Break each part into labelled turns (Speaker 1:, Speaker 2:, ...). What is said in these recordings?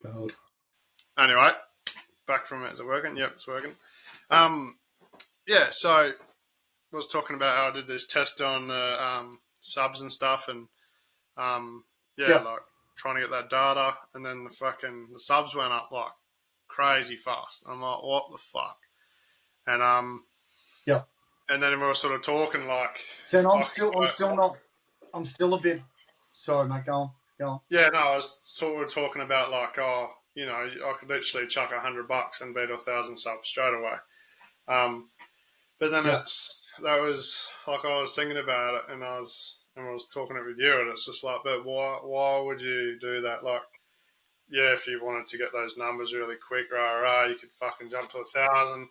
Speaker 1: God.
Speaker 2: Anyway, back from it. Is it working? Yep, it's working. Yeah, so was talking about how I did this test on subs and stuff, and
Speaker 1: Yeah.
Speaker 2: like trying to get that data, and then the subs went up like crazy fast. I'm like, what the fuck? And
Speaker 1: Yeah.
Speaker 2: and then we were sort of talking like,
Speaker 1: So I'm still a bit. Sorry, mate. Go on.
Speaker 2: Yeah, no, I was sort of talking about like, I could literally chuck $100 and beat 1,000 subs straight away. But then
Speaker 1: Yeah.
Speaker 2: that was like I was thinking about it, and I was talking it with you, and it's just like, but why would you do that? Like, yeah, if you wanted to get those numbers really quick, you could fucking jump to 1,000.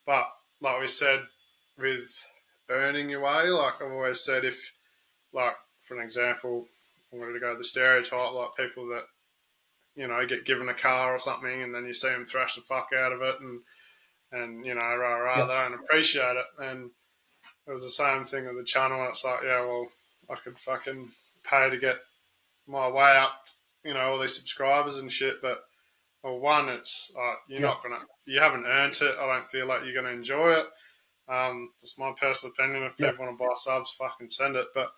Speaker 2: But like we said, with earning your way, like I've always said, if like for an example, I wanted to go the stereotype, like people that get given a car or something, and then you see them thrash the fuck out of it, and
Speaker 1: Yeah.
Speaker 2: they don't appreciate it. And it was the same thing with the channel. It's like, yeah, well, I could fucking pay to get my way up, all these subscribers and shit. But well, one, it's
Speaker 1: Yeah.
Speaker 2: you haven't earned it. I don't feel like you're gonna enjoy it. That's my personal opinion. If
Speaker 1: Yeah.
Speaker 2: people want to buy subs, fucking send it. But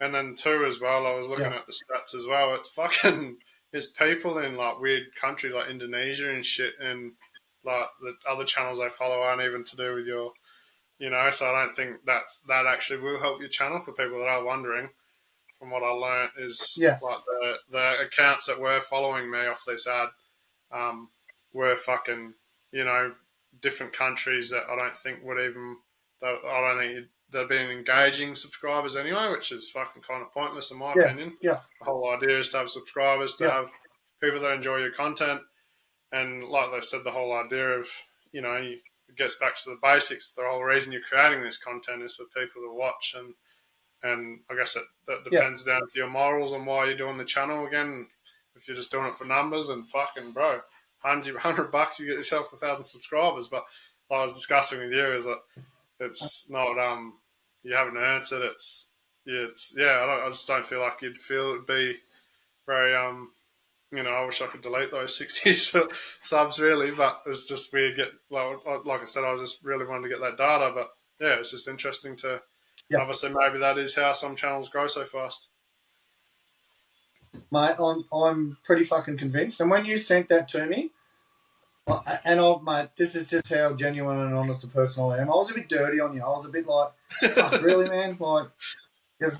Speaker 2: and then two as well, I was looking
Speaker 1: Yeah.
Speaker 2: at the stats as well. It's fucking there's people in like weird countries like Indonesia and shit, and like the other channels I follow aren't even to do with your, So I don't think that actually will help your channel for people that are wondering. From what I learnt is
Speaker 1: Yeah.
Speaker 2: like the accounts that were following me off this ad were fucking different countries that I don't think would even. I don't think they've been engaging subscribers anyway, which is fucking kind of pointless in my
Speaker 1: Yeah.
Speaker 2: opinion.
Speaker 1: Yeah.
Speaker 2: The whole idea is to have subscribers, to
Speaker 1: Yeah.
Speaker 2: have people that enjoy your content, and like they said, the whole idea of it gets back to the basics. The whole reason you're creating this content is for people to watch, and I guess that
Speaker 1: Yeah.
Speaker 2: depends down to your morals and why you're doing the channel again. If you're just doing it for numbers and fucking bro, $100 you get yourself 1,000 subscribers. But like I was discussing with you is that it's not you haven't earned it. I just don't feel like you'd feel it'd be very I wish I could delete those 60 subs really, but it's just weird. Like I said, I just really wanted to get that data, but yeah, it's just interesting to.
Speaker 1: Yeah.
Speaker 2: Obviously, maybe that is how some channels grow so fast.
Speaker 1: Mate, I'm pretty fucking convinced. And when you sent that to me, mate, this is just how genuine and honest a person I am. I was a bit dirty on you. I was a bit like, fuck, really, man? Like,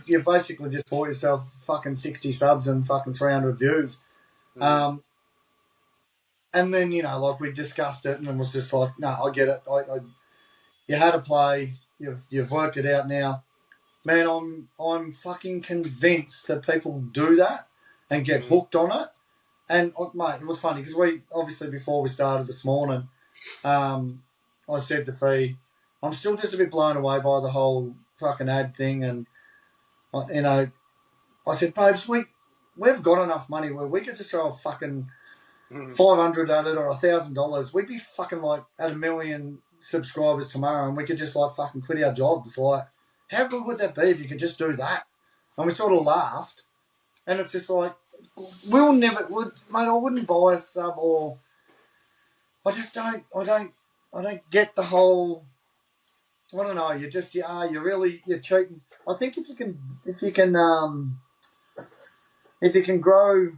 Speaker 1: you've basically just bought yourself fucking 60 subs and fucking 300 views. And then, like we discussed it and it was just like, no, I get it. You had a play. You've worked it out now. Man, I'm fucking convinced that people do that and get hooked on it. And, mate, it was funny because we, obviously, before we started this morning, I said to Fee, I'm still just a bit blown away by the whole fucking ad thing. And, I said, babes, we've got enough money where we could just throw a fucking 500 at it or $1,000. We'd be fucking like at 1 million subscribers tomorrow and we could just like fucking quit our jobs. Like, how good would that be if you could just do that? And we sort of laughed. And it's just like, mate, I wouldn't buy a sub or I don't get the whole, I don't know, you're cheating. I think if you can grow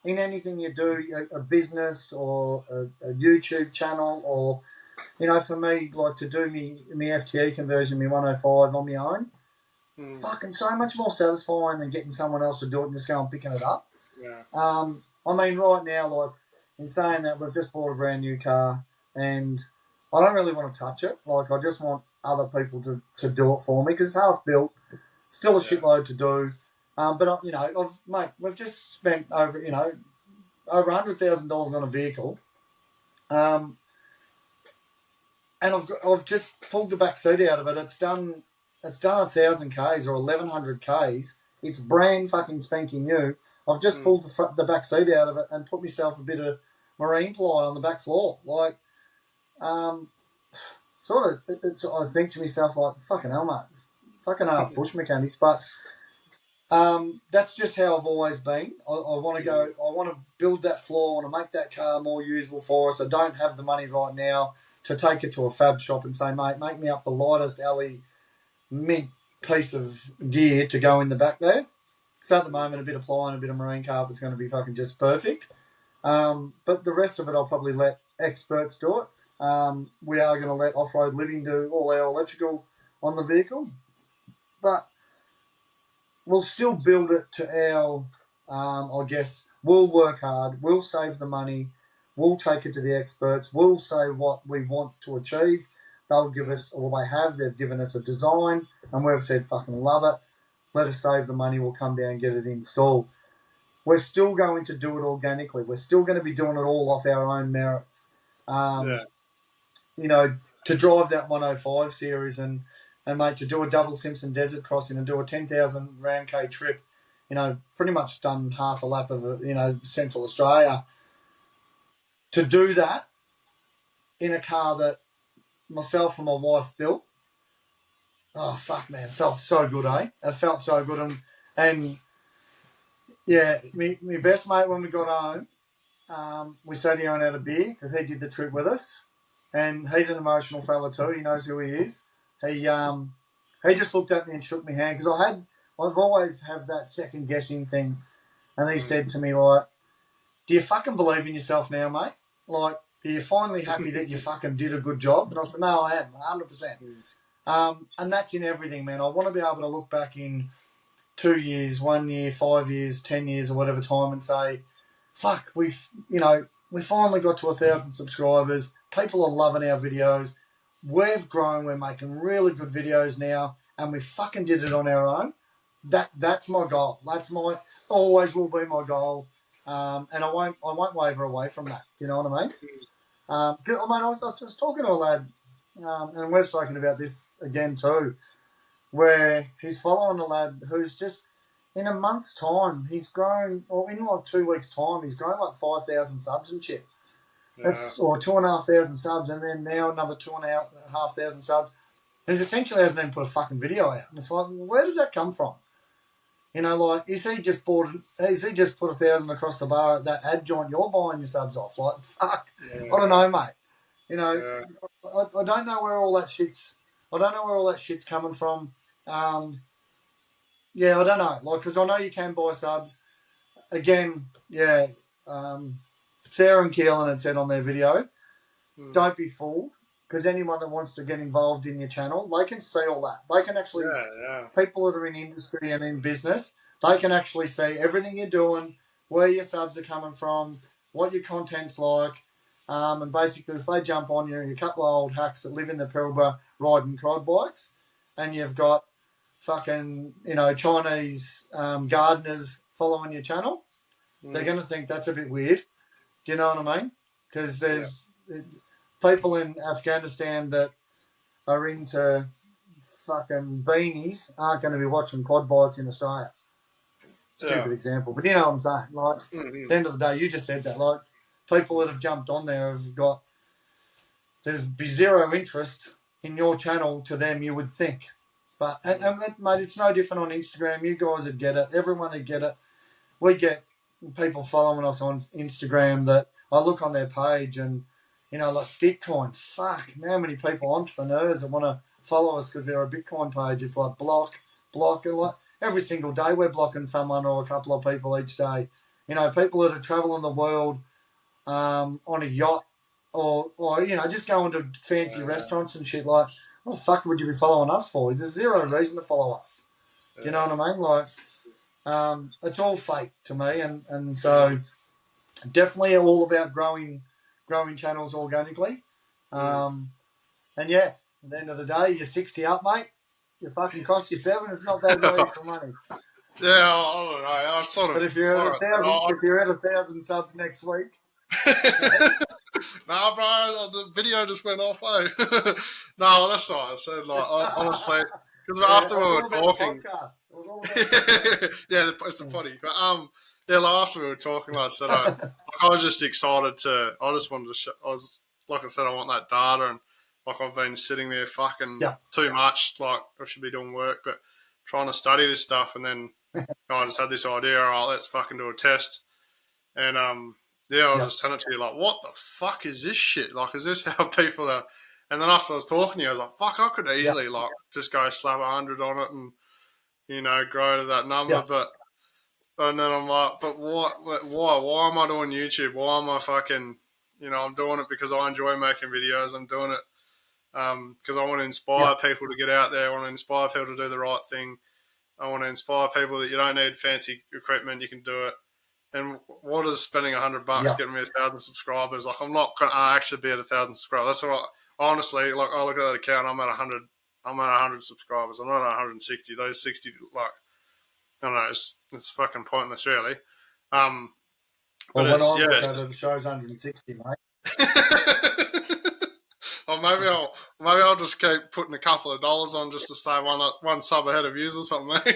Speaker 1: in anything you do, a business or a YouTube channel or, for me, like to do me FTE conversion, me 105 on my own, fucking so much more satisfying than getting someone else to do it and just go and picking it up.
Speaker 2: Yeah.
Speaker 1: I mean, right now, like, in saying that, we've just bought a brand new car and I don't really want to touch it. Like, I just want other people to do it for me because it's half built, still a shitload to do. But, we've just spent over $100,000 on a vehicle. And I've just pulled the back seat out of it. It's done 1,000 Ks or 1,100 Ks. It's brand fucking spanking new. I've just pulled the back seat out of it and put myself a bit of marine ply on the back floor. Like, I think to myself, like, fucking hell, mate. Fucking half bush mechanics. But That's just how I've always been. I want to go. I want to build that floor. I want to make that car more usable for us. I don't have the money right now to take it to a fab shop and say, mate, make me up the lightest alley mint piece of gear to go in the back there. So at the moment, a bit of ply and a bit of marine carpet is going to be fucking just perfect. But the rest of it, I'll probably let experts do it. We are going to let Off-Road Living do all our electrical on the vehicle. But we'll still build it to our, I guess, we'll work hard, we'll save the money, we'll take it to the experts, we'll say what we want to achieve. They'll give us, or they've given us a design, and we've said, fucking love it, let us save the money, we'll come down and get it installed. We're still going to do it organically. We're still going to be doing it all off our own merits. You know, to drive that 105 series and mate, to do a double Simpson Desert Crossing and do a 10,000 round K trip, you know, pretty much done half a lap of, you know, Central Australia. To do that in a car that myself and my wife built, oh, fuck, man, it felt so good, eh? It felt so good. And yeah, me best mate, when we got home, we sat here and had a beer because he did the trip with us. And he's an emotional fella too. He knows who he is. He just looked at me and shook my hand because I've always have that second guessing thing. And he said to me, like, do you fucking believe in yourself now, mate? Like, are you finally happy that you fucking did a good job? And I said, no, I am, 100%. And that's in everything, man. I want to be able to look back in 2 years, 1 year, 5 years, 10 years or whatever time and say, fuck, we finally got to 1,000 subscribers. People are loving our videos. We've grown. We're making really good videos now, and we fucking did it on our own. That's my goal. Always will be my goal, and I won't waver away from that. You know what I mean? I was talking to a lad, and we've spoken about this again too, where he's following a lad who's just in a month's time he's grown, or in like 2 weeks' time he's grown like 5,000 subs and shit. That's or 2,500 subs, and then now another 2,500 subs. And he essentially hasn't even put a fucking video out. And it's like, where does that come from? You know, like, is he just put 1,000 across the bar at that ad joint you're buying your subs off? Like, fuck, I don't know, mate. You know, I don't know where all that shit's. I don't know where all that shit's coming from. I don't know. Like, because I know you can buy subs. Again, Sarah and Keelan had said on their video, don't be fooled, because anyone that wants to get involved in your channel, they can see all that. They can actually, people that are in industry and in business, they can actually see everything you're doing, where your subs are coming from, what your content's like, and basically if they jump on you, you're a couple of old hacks that live in the Pilbara riding quad bikes, and you've got fucking, you know, Chinese gardeners following your channel, they're going to think that's a bit weird. Do you know what I mean? Because there's people in Afghanistan that are into fucking beanies aren't going to be watching quad bikes in Australia. Stupid example. But you know what I'm saying? Like, at the end of the day, you just said that. Like, people that have jumped on there have got, there's be zero interest in your channel to them, you would think. But, and mate, it's no different on Instagram. You guys would get it. Everyone would get it. We get people following us on Instagram that I look on their page and, you know, like Bitcoin, fuck, how many people, entrepreneurs that want to follow us because they're a Bitcoin page. It's like block, and like every single day we're blocking someone or a couple of people each day. You know, people that are traveling the world on a yacht or you know, just going to fancy restaurants and shit. Like, what the fuck would you be following us for? There's zero reason to follow us. Do you know what I mean? Like, it's all fake to me, and so definitely all about growing channels organically. And yeah, at the end of the day, you're 60 up, mate. You fucking cost you 7. It's not bad value for money.
Speaker 2: Yeah, I don't know. I sort of.
Speaker 1: But if you're at 1,000 subs next week.
Speaker 2: Nah, bro, the video just went off. No, that's not. I said, like, honestly, because after we were talking, it's the potty. But after we were talking, like I said, I was just excited to. I just wanted to. Like I said, I want that data, and like I've been sitting there fucking too much. Like I should be doing work, but trying to study this stuff, and then I just had this idea. All right, let's fucking do a test. And yeah, I was
Speaker 1: Yeah.
Speaker 2: just sending it to you like, what the fuck is this shit? Like, is this how people are? And then after I was talking to you, I was like, fuck, I could easily like just go slap 100 on it and grow to that number.
Speaker 1: Yeah.
Speaker 2: But and then I'm like, but what? Why? Why am I doing YouTube? Why am I fucking? I'm doing it because I enjoy making videos. I'm doing it because I want to inspire people to get out there. I want to inspire people to do the right thing. I want to inspire people that you don't need fancy equipment. You can do it. And what is spending $100 getting me 1,000 subscribers? Like, I'm not going to actually be at 1,000 subscribers. That's what honestly, like, I look at that account. I'm at 100. I'm at 100 subscribers. I'm not at 160. Those 60, like, I don't know. It's fucking pointless, really.
Speaker 1: Well,
Speaker 2: But
Speaker 1: when I
Speaker 2: it's
Speaker 1: look at it, it shows 160, mate.
Speaker 2: Or maybe I'll just keep putting a couple of dollars on just to stay one sub ahead of views or something. But,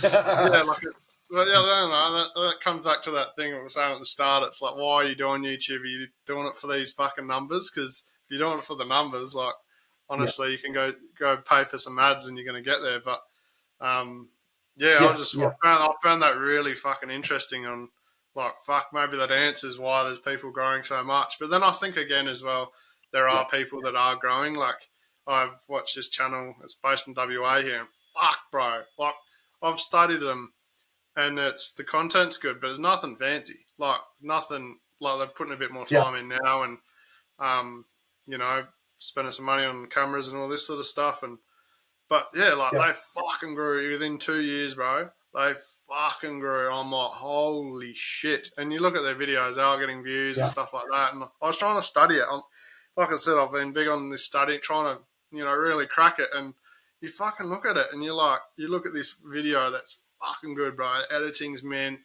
Speaker 2: yeah, like it's. But yeah, I don't know. That comes back to that thing we were saying at the start. It's like, why are you doing YouTube? Are you doing it for these fucking numbers? Because if you're doing it for the numbers, like, honestly, you can go pay for some ads and you're going to get there. But I found that really fucking interesting. On like, fuck, maybe that answers why there's people growing so much. But then I think again as well, there are people that are growing. Like, I've watched this channel. It's based in WA here, and fuck, bro, like, I've studied them. And the content's good, but it's nothing fancy. Like, nothing, like, they're putting a bit more time in now, and spending some money on cameras and all this sort of stuff. But yeah, like, they fucking grew within 2 years, bro. They fucking grew. I'm like, holy shit! And you look at their videos; they are getting views and stuff like that. And I was trying to study it. Like I said, I've been big on this study, trying to really crack it. And you fucking look at it, and you look at this video that's fucking good, bro. Editing's mint,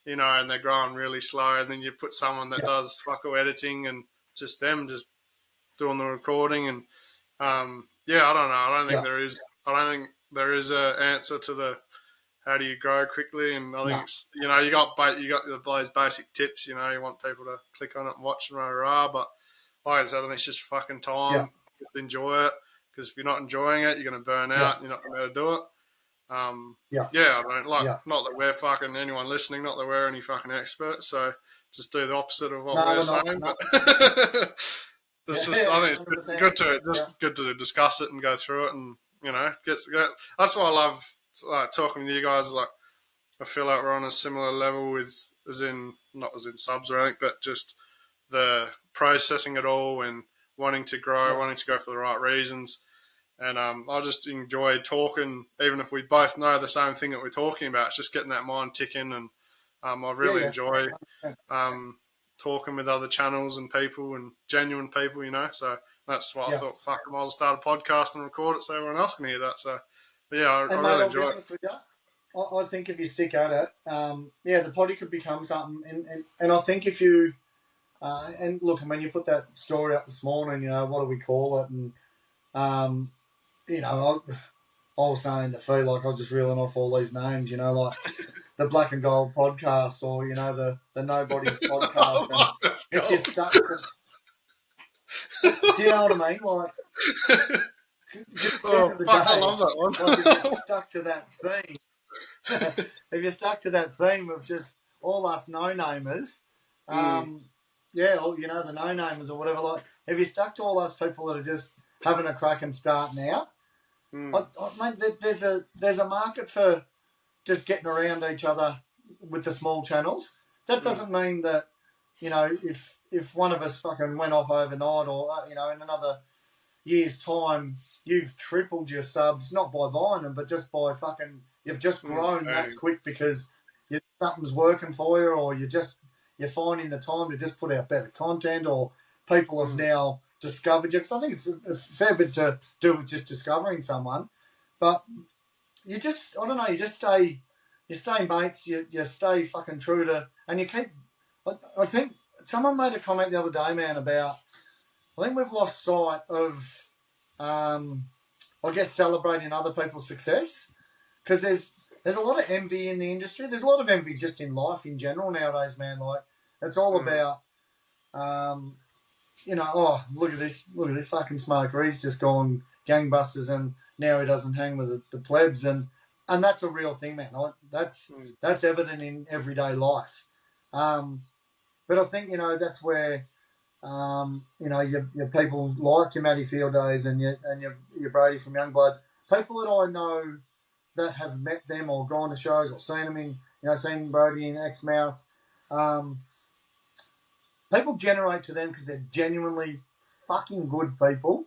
Speaker 2: and they're growing really slow. And then you put someone that does fucko editing and just them just doing the recording. And I don't know. I don't think there is a answer to the how do you grow quickly. And I think it's, you got those basic tips. You want people to click on it and watch and rah. But like I said, I think it's just fucking time. Just enjoy it, because if you're not enjoying it, you're going to burn out. And you're not going to be able to do it. I don't like. Not that we're fucking anyone listening. Not that we're any fucking experts. So just do the opposite of what we're saying. But it's just, I think it's good to discuss it and go through it, and that's why I love talking with you guys. Like, I feel like we're on a similar level with, not as in subs or anything, but just the processing it all and wanting to grow, wanting to go for the right reasons. And I just enjoy talking, even if we both know the same thing that we're talking about. It's just getting that mind ticking, and I really enjoy talking with other channels and people and genuine people, So that's why I thought, fuck, I might as well start a podcast and record it so everyone else can hear that. So, but yeah, I really enjoy it.
Speaker 1: With you, I think if you stick at it, the potty could become something. And I think if you, and look, I mean, you put that story up this morning, what do we call it? And, I was saying to Fee, like, I was just reeling off all these names, like the Black and Gold podcast, or, the Nobody's podcast. And if you're stuck to, do you know what I mean? Like,
Speaker 2: I love that one.
Speaker 1: Like, if you're stuck to that theme, if you're stuck to that theme of just all us no-namers, the no-namers or whatever, like, if you're stuck to all us people that are just having a crack and starting out, mate, there's a market for just getting around each other with the small channels. That doesn't mean that, if one of us fucking went off overnight, or, in another year's time, you've tripled your subs, not by buying them, but just by fucking, you've just grown that quick because something's working for you, or you're finding the time to just put out better content, or people have now discovered you. Because I think it's a fair bit to do with just discovering someone. But you just, I don't know, you stay mates, you stay fucking true to, and you keep, I think someone made a comment the other day, man, about, I think we've lost sight of, celebrating other people's success, because there's a lot of envy in the industry. There's a lot of envy just in life in general nowadays, man. Like, it's all about, look at this fucking smoker. He's just gone gangbusters, and now he doesn't hang with the plebs. And and that's a real thing, man. That's evident in everyday life. But I think that's where your people like your Matty Field days and your Brady from Youngbloods, people that I know that have met them or gone to shows or seen them in, seen Brody in Exmouth. People generate to them because they're genuinely fucking good people,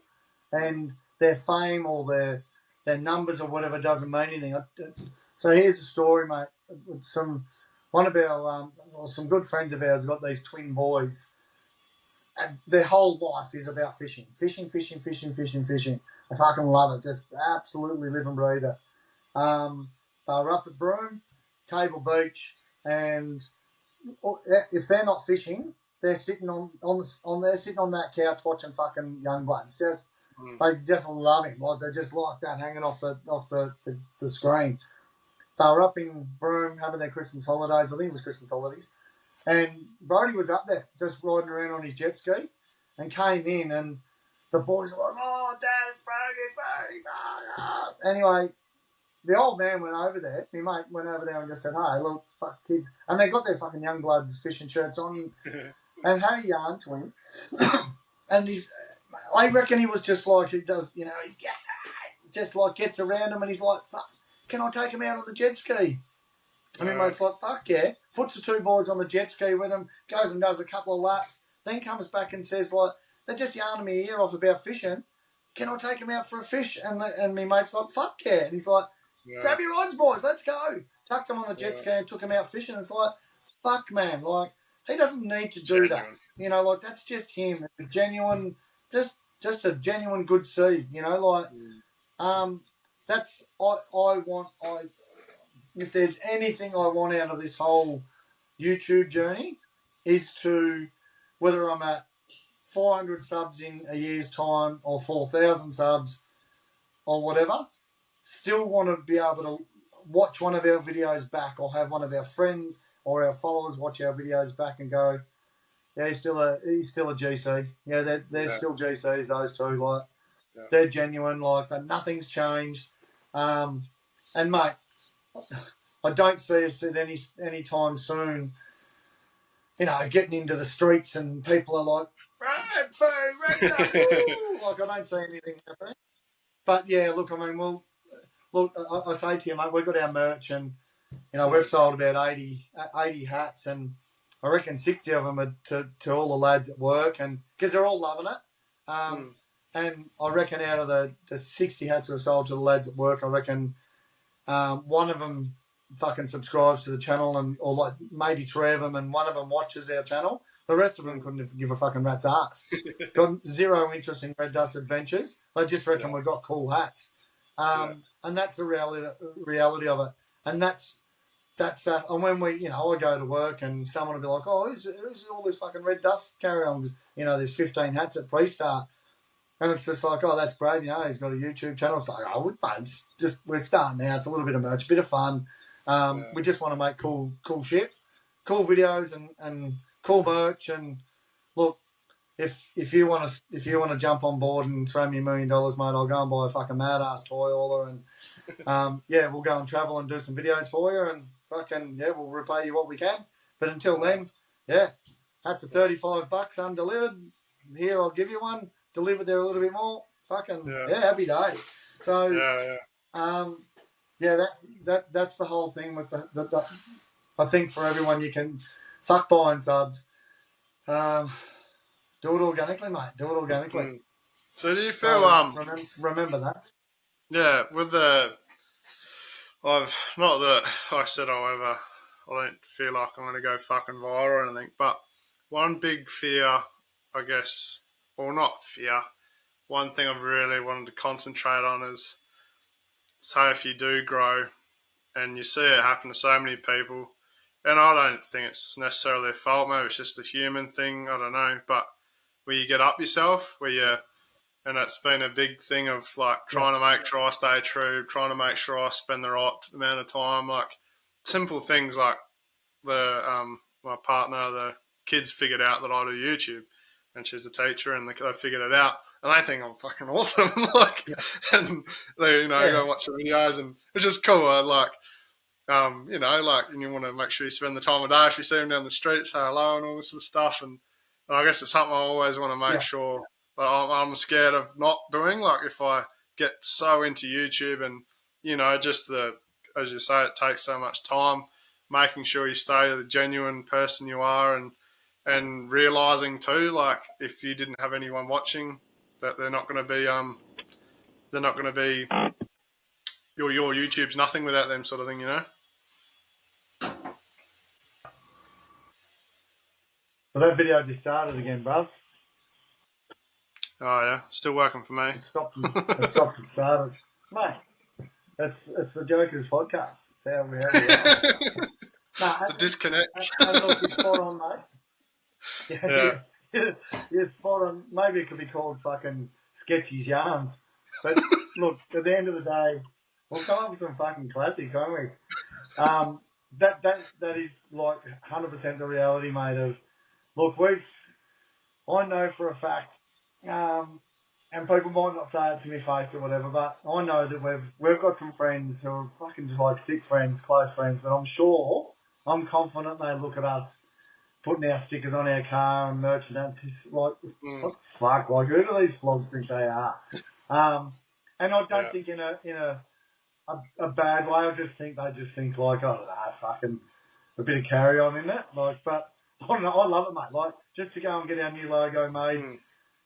Speaker 1: and their fame or their numbers or whatever doesn't mean anything. So here's a story, mate. Some good friends of ours got these twin boys. And their whole life is about fishing. Fishing. I fucking love it. Just absolutely live and breathe it. They were up at Broome, Cable Beach, and if they're not fishing, they're sitting they're sitting on that couch watching fucking Youngbloods. They just love him. Like, they just like that hanging off the screen. They were up in Broome having their Christmas holidays. I think it was Christmas holidays. And Brody was up there just riding around on his jet ski and came in, and the boys were like, "Oh, Dad, it's Brody. Oh." Anyway, the old man went over there. My mate went over there and just said, "Hey, look, fuck kids." And they got their fucking Youngbloods fishing shirts on and had a yarn to him. And I reckon he was just like, he does, just like gets around him and he's like, "Fuck, can I take him out on the jet ski?" And my mate's like, "Fuck yeah." Puts the two boys on the jet ski with him, goes and does a couple of laps, then comes back and says, like, "They're just yarning me ear off about fishing. Can I take him out for a fish?" And my mate's like, "Fuck yeah." And he's like, "Grab your rods, boys, let's go." Chucked him on the jet ski and took him out fishing. It's like, fuck, man. Like, he doesn't need to do that. Like, that's just him. A genuine, just a genuine good seed, that's, if there's anything I want out of this whole YouTube journey is to, whether I'm at 400 subs in a year's time or 4,000 subs or whatever, still want to be able to watch one of our videos back or have one of our friends or our followers watch our videos back and go, "Yeah, he's still a GC. Yeah, they're still GCs, those two. Like, they're genuine. Like, nothing's changed." And mate, I don't see us at any time soon, getting into the streets and people are like, "Right, like, I don't see anything happening. But yeah, look, I mean, I say to you, mate, we've got our merch and, we've sold about 80 hats, and I reckon 60 of them are to all the lads at work, and because they're all loving it. And I reckon out of the 60 hats we've sold to the lads at work, I reckon one of them fucking subscribes to the channel, or like maybe 3 of them, and one of them watches our channel. The rest of them couldn't give a fucking rat's ass. Got zero interest in Red Dust Adventures. They just reckon we've got cool hats. And that's the reality of it. And that's that. And when I go to work and someone will be like, "Oh, who's all this fucking Red Dust carry on?" Because, there's 15 hats at pre-start. And it's just like, "Oh, that's great. He's got a YouTube channel." It's like, "Oh, it's just, we're starting now. It's a little bit of merch, a bit of fun. We just want to make cool shit, cool videos and cool merch. And look, if you want to jump on board and throw me $1 million, mate, I'll go and buy a fucking mad ass toy hauler, and we'll go and travel and do some videos for you, and fucking we'll repay you what we can. But until then, hats are $35 undelivered. Here, I'll give you one. Delivered there a little bit more. Fucking happy days. So that's the whole thing with the I think for everyone, you can fuck buying subs. Do it organically, mate. Do it organically.
Speaker 2: So do you feel
Speaker 1: remember that?
Speaker 2: Yeah, with I've not that I said I don't feel like I'm going to go fucking viral or anything, but one big fear, I guess, or not fear, one thing I've really wanted to concentrate on is, say if you do grow and you see it happen to so many people, and I don't think it's necessarily a fault, maybe it's just a human thing, I don't know, but where you get up yourself, and it's been a big thing of like trying to make sure I stay true, trying to make sure I spend the right amount of time, like simple things like my partner, the kids figured out that I do YouTube. and she's a teacher, and they figured it out, and they think I'm fucking awesome. Like,
Speaker 1: Yeah.
Speaker 2: and they,
Speaker 1: Yeah.
Speaker 2: go watch the videos, and it's just cool. Like, like, and you want to make sure you spend the time of day if you see them down the street, say hello and all this sort of stuff. And I guess it's something I always want to make
Speaker 1: Yeah.
Speaker 2: sure that I'm scared of not doing. Like, if I get so into YouTube and, just as you say, it takes so much time, making sure you stay the genuine person you are, and realizing too, like, if you didn't have anyone watching, that they're not going to be, your YouTube's nothing without them, sort of thing,
Speaker 3: So that video just started again, bruv.
Speaker 2: Oh yeah, still working for me.
Speaker 3: It stopped and started. Mate, it's the Jokers podcast. It's how we have it.
Speaker 2: The disconnect.
Speaker 3: And look, you're spot on, mate.
Speaker 2: Yeah.
Speaker 3: You're spot on. Maybe it could be called fucking Sketchy's Yarns. But look, at the end of the day, we'll come up with some fucking classics, won't we? That is like 100% the reality, mate. Of look, I know for a fact, and people might not say it to me face or whatever, but I know that we've got some friends who are fucking just like sick friends, close friends, but I'm confident they look at us putting our stickers on our car and merch and that. It's like, what the fuck? Like, who do these flogs think they are? And I don't think in a bad way. I just think they just think like, I don't know, fucking a bit of carry on in it. Like, but I don't know, I love it, mate. Like, just to go and get our new logo made.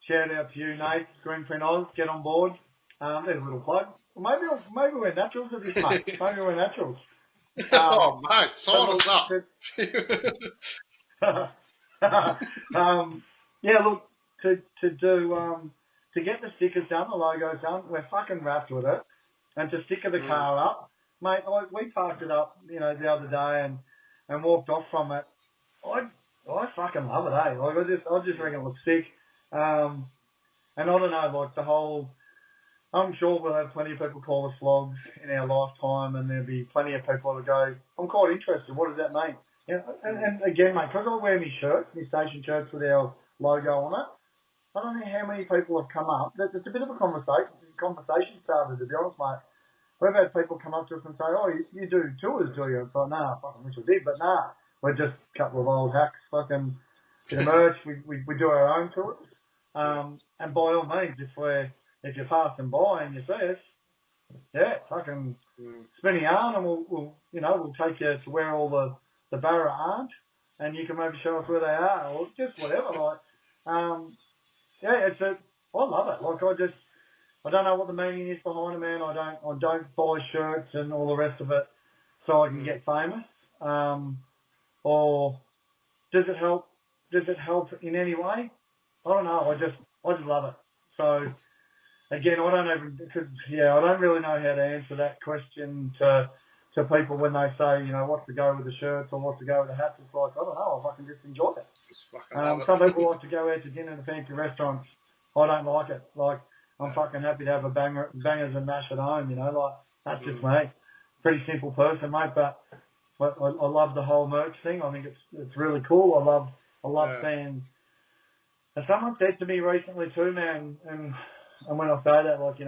Speaker 3: Shout out to you, Nate, Greenprint Oz. Get on board. There's a little plug. Maybe we're naturals at this, mate. Maybe we're naturals.
Speaker 2: Oh, mate, sign us up.
Speaker 3: Yeah, look, to get the stickers done, the logos done, we're fucking wrapped with it. And to sticker the car up, mate, we parked it up, the other day and walked off from it. I fucking love it, eh? Like, I just reckon it looks sick. And I don't know, like the whole, I'm sure we'll have plenty of people call us vlogs in our lifetime, and there'll be plenty of people that go, I'm quite interested, what does that mean? And again, mate, because I wear my shirts, my station shirts with our logo on it, I don't know how many people have come up. It's a bit of a conversation starter, to be honest, mate. We've had people come up to us and say, oh, you do tours, do you? It's like, nah, I fucking wish I did, but nah. We're just a couple of old hacks, fucking, in merch, we do our own tours. And by all means, if you're passing by and you see us, fucking spin a yarn, and we'll take you to where all the barra aren't, and you can maybe show us where they are, or just whatever. Like, I love it. Like, I don't know what the meaning is behind it, man. I don't buy shirts and all the rest of it so I can get famous. Or does it help? Does it help in any way? I don't know. I just love it. So again, I don't really know how to answer that question to people when they say, what's to go with the shirts or what's to go with the hats. It's like, I don't know. I fucking just enjoy it. Some people like to go out to dinner in fancy restaurants. I don't like it. Like, I'm fucking happy to have a bangers and mash at home. Like, that's just me. Pretty simple person, mate. But I love the whole merch thing. I think it's really cool. I love seeing. And someone said to me recently too, man, and when I say that, like,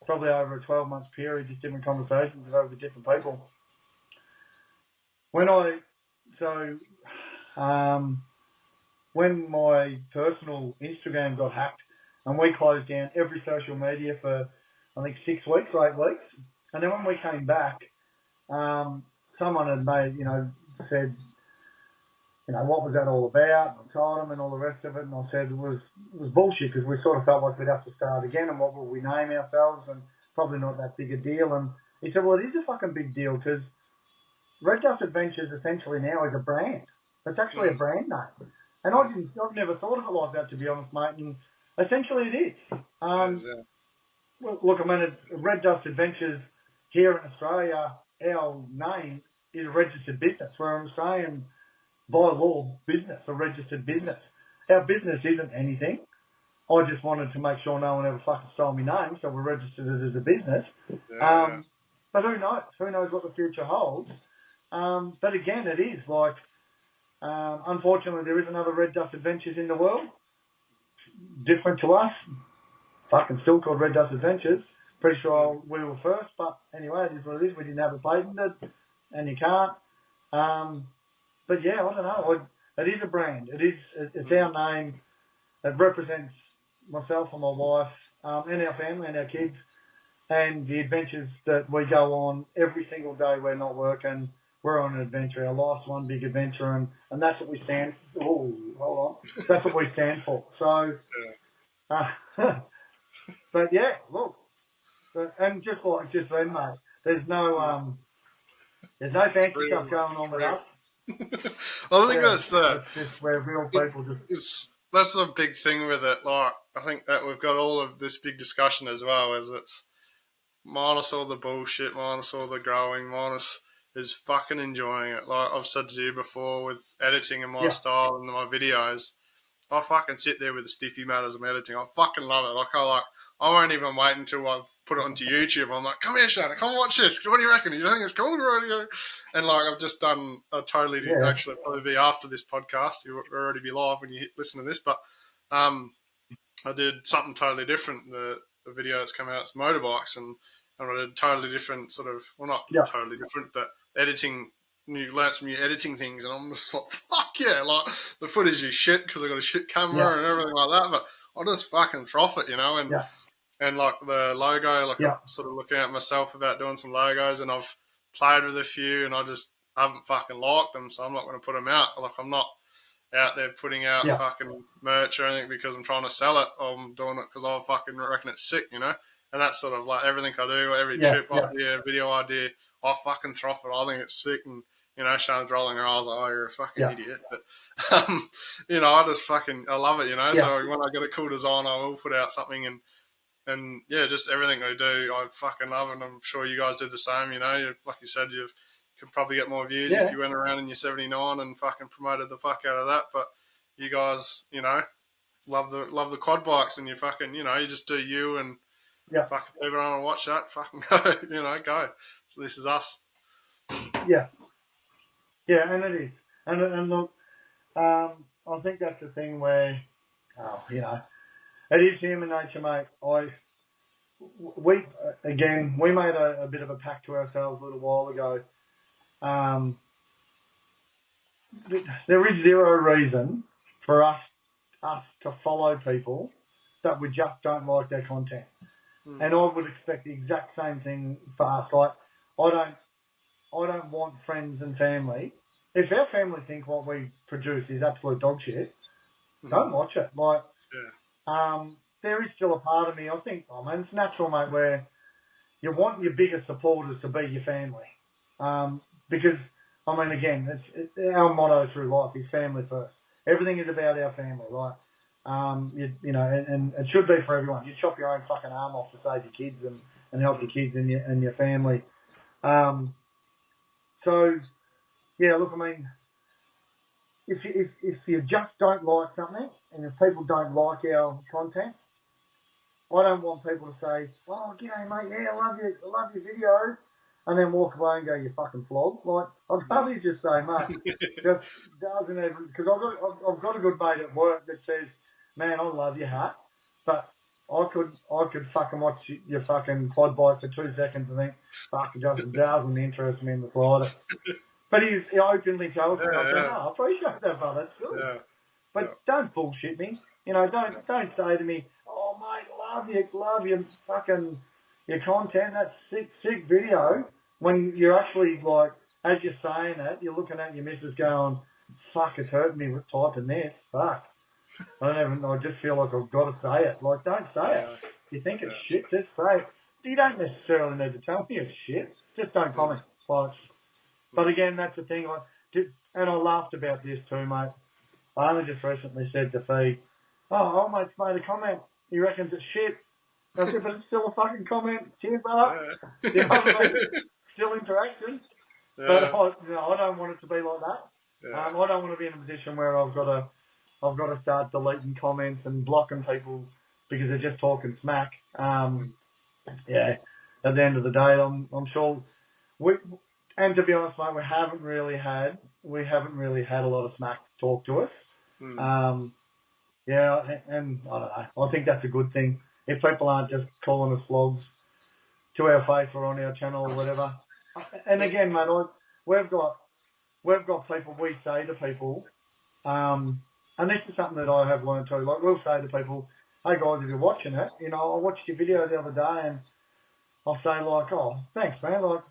Speaker 3: probably over a 12-month period, just different conversations with over different people. When my personal Instagram got hacked and we closed down every social media for, I think, 6 weeks or 8 weeks, and then when we came back, someone had said, what was that all about? And I told them and all the rest of it, and I said it was bullshit, because we sort of felt like we'd have to start again, and what will we name ourselves, and probably not that big a deal. And he said, well, it is a fucking big deal, because Red Dust Adventures essentially now is a brand. It's actually a brand name. And I've never thought of it like that, to be honest, mate, and essentially it is. Well, look, I mean, Red Dust Adventures here in Australia, our name is a registered business. We're an Australian, by law, business, a registered business. Our business isn't anything. I just wanted to make sure no one ever fucking stole my name, so we're registered it as a business. But who knows? Who knows what the future holds? But again, it is like, unfortunately, there is another Red Dust Adventures in the world. different to us. Fucking still called Red Dust Adventures. Pretty sure we were first, but anyway, it is what it is. We didn't have it patented, and you can't. But yeah, I don't know. It is a brand. It's our name. It represents myself and my wife, and our family and our kids, and the adventures that we go on every single day. We're not working. We're on an adventure. Our life's one big adventure, and that's what we stand. Oh, hold on. That's what we stand for. So, but yeah, look, and just then, mate. There's no fancy stuff going on with us.
Speaker 2: I think that's
Speaker 3: It's just where real people
Speaker 2: that's the big thing with it. Like, I think that we've got all of this big discussion as well, is it's minus all the bullshit, minus all the growing, minus is fucking enjoying it. Like I've said to you before, with editing and my style and my videos, I fucking sit there with a stiffy mat as I'm editing. I fucking love it. I won't even wait until I've put it onto YouTube. I'm like, come here, Shannon, come watch this. What do you reckon? You think it's cool? And like, I've just done a totally, actually probably be after this podcast. You'll already be live when you listen to this. But I did something totally different. The video that's come out, it's motorbikes. And I did totally different sort of, well, not totally different, but editing. Learned some new editing things, and I'm just like, fuck yeah, like the footage is shit because I got a shit camera and everything like that, but I just fucking froth it, and like the logo, like I'm sort of looking at myself about doing some logos, and I've played with a few, and I just haven't fucking liked them, so I'm not going to put them out. Like I'm not out there putting out fucking merch or anything because I'm trying to sell it. I'm doing it because I fucking reckon it's sick, And that's sort of like everything I do, every trip idea, video idea, I fucking froth it. I think it's sick, and Shannon's rolling her eyes like, oh, you're a fucking idiot. But, I just fucking, I love it, So when I get a cool design, I will put out something and just everything we do, I fucking love it. And I'm sure you guys do the same, Like you said, you could probably get more views if you went around in your 79 and fucking promoted the fuck out of that. But you guys, love the quad bikes and you fucking, you just do you and fucking people don't want to watch that, fucking go, go. So this is us.
Speaker 3: Yeah. Yeah, and it is. And look, I think that's the thing where, it is human nature, mate. We made a bit of a pact to ourselves a little while ago. There is zero reason for us to follow people that we just don't like their content. And I would expect the exact same thing for us. Like, I don't want friends and family. If our family think what we produce is absolute dog shit, don't watch it. Like, there is still a part of me, I think, it's natural, mate, where you want your biggest supporters to be your family. Because, again, it's our motto through life is family first. Everything is about our family, right? And it should be for everyone. You chop your own fucking arm off to save your kids and help your kids and your family. So, yeah, look, if you just don't like something, and if people don't like our content, I don't want people to say, oh, g'day, mate, yeah, I love your videos, and then walk away and go, you fucking flog. Like, I'd rather just say, mate, just doesn't even, because I've got a good mate at work that says, man, I love your hat, but I could fucking watch your fucking quad bike for 2 seconds and think, fuck, it doesn't interest me in the slightest. But he openly tells me, I appreciate that, brother, it's good. Yeah. But don't bullshit me. Don't say to me, oh, mate, love your fucking, your content, that's sick video. When you're actually, like, as you're saying it, you're looking at your missus going, fuck, it's hurting me with typing this, fuck. I just feel like I've got to say it. Like, don't say it. If you think it's shit, just say it. You don't necessarily need to tell me it's shit. Just don't comment. Like, but again, that's the thing. And I laughed about this too, mate. I only just recently said to Fee, oh, mate's made a comment. He reckons it's shit. I said, but it's still a fucking comment. Cheers, brother. Still interaction. Yeah. But I don't want it to be like that. Yeah. I don't want to be in a position where I've got to start deleting comments and blocking people because they're just talking smack. At the end of the day, I'm sure and to be honest, mate, we haven't really had a lot of smack talk to us. Yeah, and I don't know. I think that's a good thing. If people aren't just calling us flogs to our face or on our channel or whatever. And again, mate, we've got people we say to people, and this is something that I have learned too. Like we'll say to people, "Hey guys, if you're watching it, you know, I watched your video the other day, and I'll say like, oh, thanks, man. Like,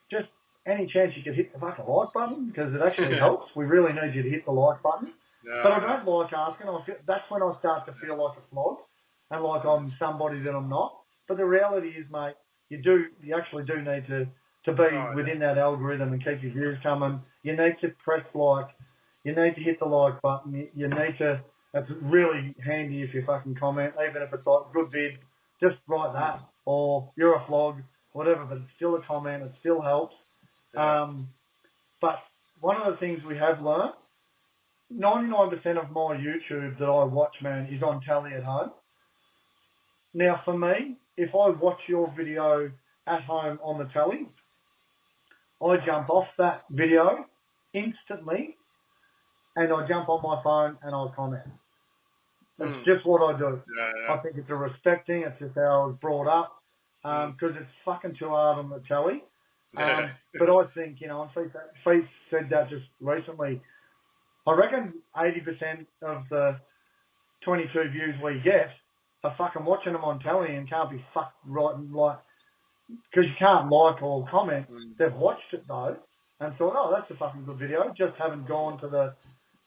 Speaker 3: just any chance you could hit the fucking like button because it actually helps. We really need you to hit the like button." But I don't like asking. That's when I start to feel like a flog and like I'm somebody that I'm not. But the reality is, mate, you actually do need to be within that algorithm and keep your views coming. You need to press like. You need to hit the like button. You need to. It's really handy if you fucking comment, even if it's like good vid. Just write that, or you're a flog, whatever. But it's still a comment. It still helps. But one of the things we have learned, 99% of my YouTube that I watch, man, is on telly at home. Now, for me, if I watch your video at home on the telly, I jump off that video instantly and I jump on my phone and I comment. That's just what I do. I think it's a respect thing. It's just how I was brought up because it's fucking too hard on the telly. But I think, you know, and Feith said that just recently, I reckon 80% of the 22 views we get are fucking watching them on telly and can't be fucked writing like, because you can't like or comment. They've watched it though and thought, oh, that's a fucking good video. Just haven't gone to the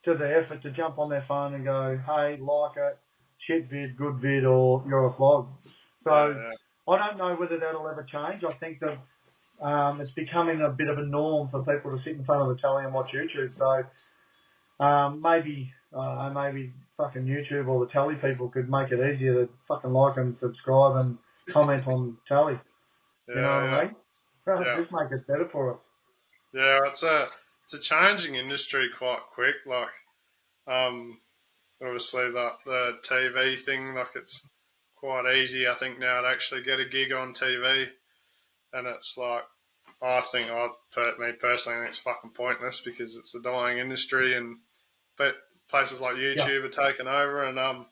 Speaker 3: effort to jump on their phone and go, hey, like it, shit vid, good vid, or you're a vlog. So I don't know whether that'll ever change. I think that it's becoming a bit of a norm for people to sit in front of the telly and watch YouTube. So maybe fucking YouTube or the telly people could make it easier to fucking like and subscribe and comment on telly. You know what I mean? Just make it better for us.
Speaker 2: Yeah, it's a changing industry quite quick. Like, obviously the TV thing, like it's quite easy, I think, now to actually get a gig on TV, and it's like, me personally, I think it's fucking pointless because it's a dying industry, and but places like YouTube are taking over, and I